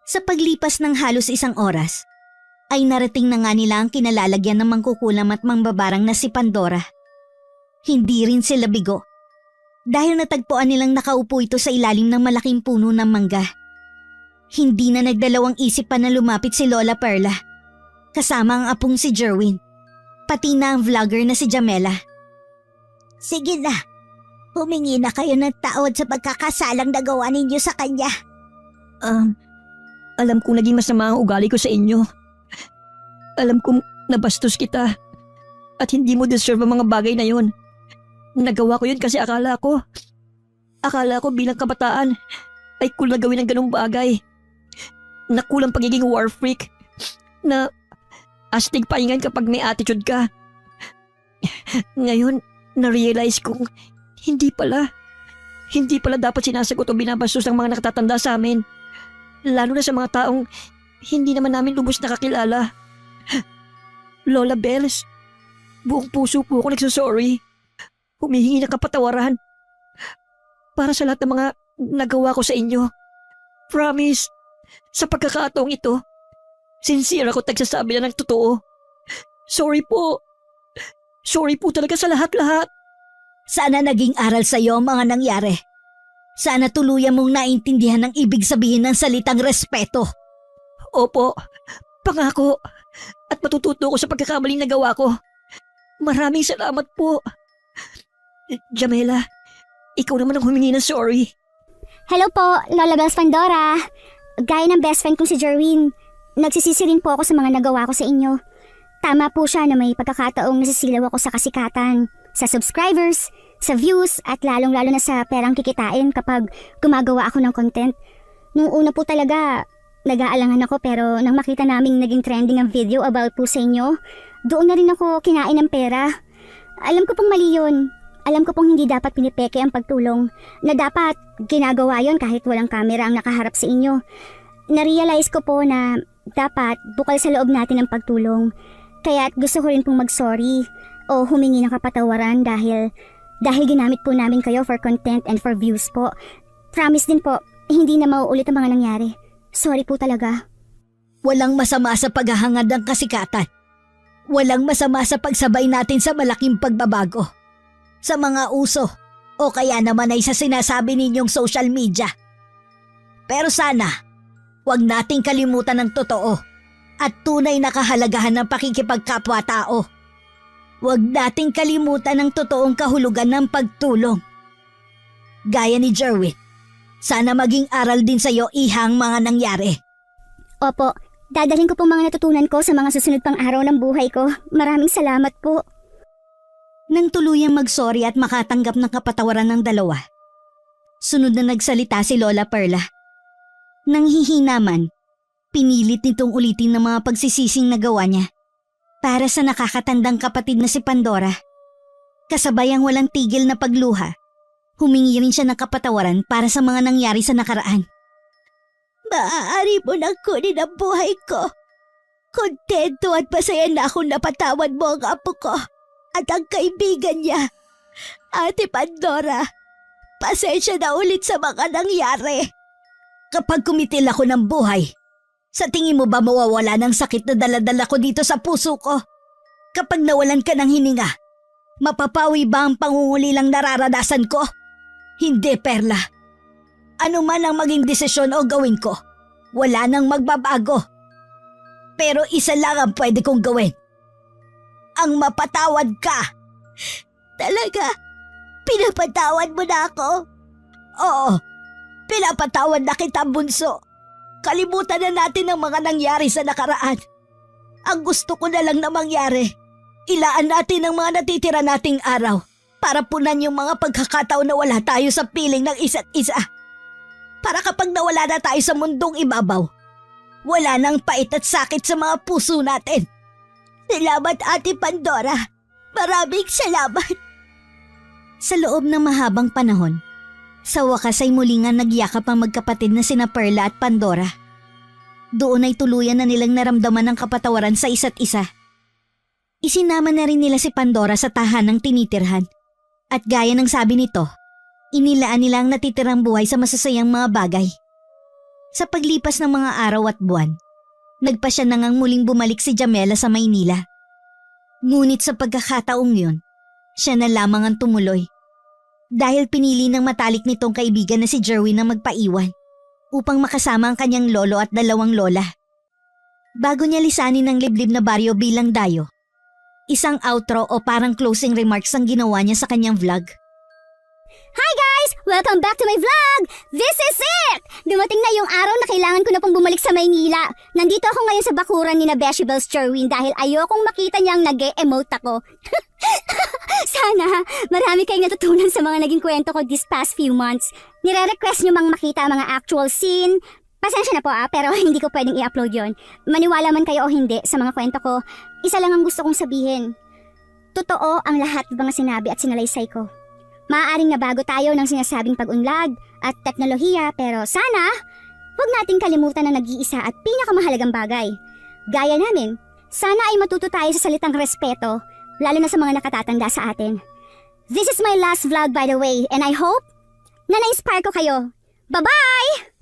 Sa paglipas ng halos isang oras, ay narating na nga nila ang kinalalagyan ng mangkukulam at mangbabarang na si Pandora. Hindi rin sila bigo. Dahil natagpuan nilang nakaupo ito sa ilalim ng malaking puno ng mangga Hindi na nagdalawang isip pa na lumapit si Lola Perla. Kasama ang apong si Jerwin. Pati na ang vlogger na si Jamela. Sige na. Humingi na kayo ng tawad sa pagkakasalang nagawa ninyo sa kanya. Alam kong naging masama ang ugali ko sa inyo. Alam kong nabastos kita. At hindi mo deserve ang mga bagay na yon. Nagawa ko yun kasi akala ko bilang kabataan ay cool na gawin ang ganung bagay. Na kulang pagiging war freak. Na astig pahingan kapag may attitude ka. Ngayon, na-realize kong hindi pala dapat sinasagot o binabastos ng mga nakatatanda sa amin. Lalo na sa mga taong hindi naman namin lubos nakakilala. Lola Bells, buong puso po ako nagsasorry. Humihingi ng kapatawaran. Para sa lahat ng mga nagawa ko sa inyo. Promise, sa pagkakataong ito, sincere ako nagsasabi na ng totoo. Sorry po. Sorry po talaga sa lahat-lahat. Sana naging aral sa iyo ang mga nangyari. Sana tuluyan mong naintindihan ang ibig sabihin ng salitang respeto. Opo, pangako. At matututo ko sa pagkakamaling nagawa ko. Maraming salamat po. Jamela, ikaw naman ang humingi ng sorry. Hello po, Lola Bells Pandora. Gaya ng best friend kong si Jerwin, nagsisisi rin po ako sa mga nagawa ko sa inyo. Tama po siya na may pagkakataong nasisilaw ako sa kasikatan, sa subscribers, sa views at lalong-lalo na sa perang kikitain kapag gumagawa ako ng content. Nung una po talaga, nag-aalangan ako pero nang makita naming naging trending ang video about po sa inyo, doon na rin ako kinain ng pera. Alam ko pong mali yun. Alam ko pong hindi dapat pinipeke ang pagtulong, na dapat ginagawa yon kahit walang kamera ang nakaharap sa inyo. Narealize ko po na dapat bukal sa loob natin ang pagtulong. Kaya gusto ko rin pong mag-sorry o humingi ng kapatawaran dahil ginamit po namin kayo for content and for views po. Promise din po, hindi na mauulit ang mga nangyari. Sorry po talaga. Walang masama sa paghahangad ng kasikatan. Walang masama sa pagsabay natin sa malaking pagbabago. Sa mga uso o kaya naman ay sa sinasabi ninyong social media. Pero sana, huwag nating kalimutan ang totoo at tunay na kahalagahan ng pakikipagkapwa-tao. Huwag nating kalimutan ang totoong kahulugan ng pagtulong. Gaya ni Jerwin, sana maging aral din sa iyo ihang mga nangyari. Opo, dadalhin ko pong mga natutunan ko sa mga susunod pang araw ng buhay ko. Maraming salamat po. Nang tuluyang mag-sorry at makatanggap ng kapatawaran ng dalawa, sunod na nagsalita si Lola Perla. Nang hihinaman, pinilit nitong ulitin ng mga pagsisising nagawa niya para sa nakakatandang kapatid na si Pandora. Kasabay ang walang tigil na pagluha, humingi rin siya ng kapatawaran para sa mga nangyari sa nakaraan. Maaari mo nang kunin ang buhay ko. Kontento at masaya na akong napatawad mo ang apo ko at ang kaibigan niya. Ate Pandora, pasensya na ulit sa mga nangyari. Kapag kumitil ako ng buhay, sa tingin mo ba mawawala ng sakit na daladala ko dito sa puso ko? Kapag nawalan ka ng hininga, mapapawi ba ang pangungulilang nararanasan ko? Hindi, Perla. Ano man ang maging desisyon o gawin ko, wala nang magbabago. Pero isa lang ang pwede kong gawin. Ang mapatawad ka. Talaga? Pinapatawad mo na ako? Oo, pinapatawad na kita, bunso. Kalimutan na natin ang mga nangyari sa nakaraan. Ang gusto ko na lang na mangyari, ilaan natin ang mga natitira nating araw para punan yung mga pagkakataon na wala tayo sa piling ng isa't isa. Para kapag nawala na tayo sa mundong ibabaw, wala nang pait at sakit sa mga puso natin. Salamat, Ate Pandora. Maraming salamat. Sa loob ng mahabang panahon, sa wakas ay muli nga nagyakap ang magkapatid na sina Perla at Pandora. Doon ay tuluyan na nilang naramdaman ng kapatawaran sa isa't isa. Isinama na rin nila si Pandora sa tahanang tinitirhan. At gaya ng sabi nito, inilaan nila ang natitirang buhay sa masasayang mga bagay. Sa paglipas ng mga araw at buwan, nagpasya na ngang muling bumalik si Jamela sa Maynila. Ngunit sa pagkakataong yun, siya na lamang ang tumuloy. Dahil pinili ng matalik nitong kaibigan na si Jerwin na magpaiwan. upang makasama ang kanyang lolo at dalawang lola. Bago niya lisanin ang liblib na baryo bilang dayo, isang outro o parang closing remarks ang ginawa niya sa kanyang vlog. Hi guys! Welcome back to my vlog! This is it! Dumating na yung araw na kailangan ko na pong bumalik sa Maynila. Nandito ako ngayon sa bakuran ni na Beshi Bells Jerwin dahil ayokong makita niyang nag-e-emote ako. Sana marami kayong natutunan sa mga naging kwento ko this past few months. Nire-request niyo mang makita ang mga actual scene. Pasensya na po pero hindi ko pwedeng i-upload yon. Maniwala man kayo o hindi sa mga kwento ko, isa lang ang gusto kong sabihin. Totoo ang lahat ng mga sinabi at sinalaysay ko. Maaaring nabago tayo ng sinasabing pag-unlad at teknolohiya pero sana huwag nating kalimutan ang nag-iisa at pinakamahalagang bagay. Gaya namin, sana ay matuto tayo sa salitang respeto lalo na sa mga nakatatanda sa atin. This is my last vlog by the way and I hope na na-inspire ko kayo. Bye-bye!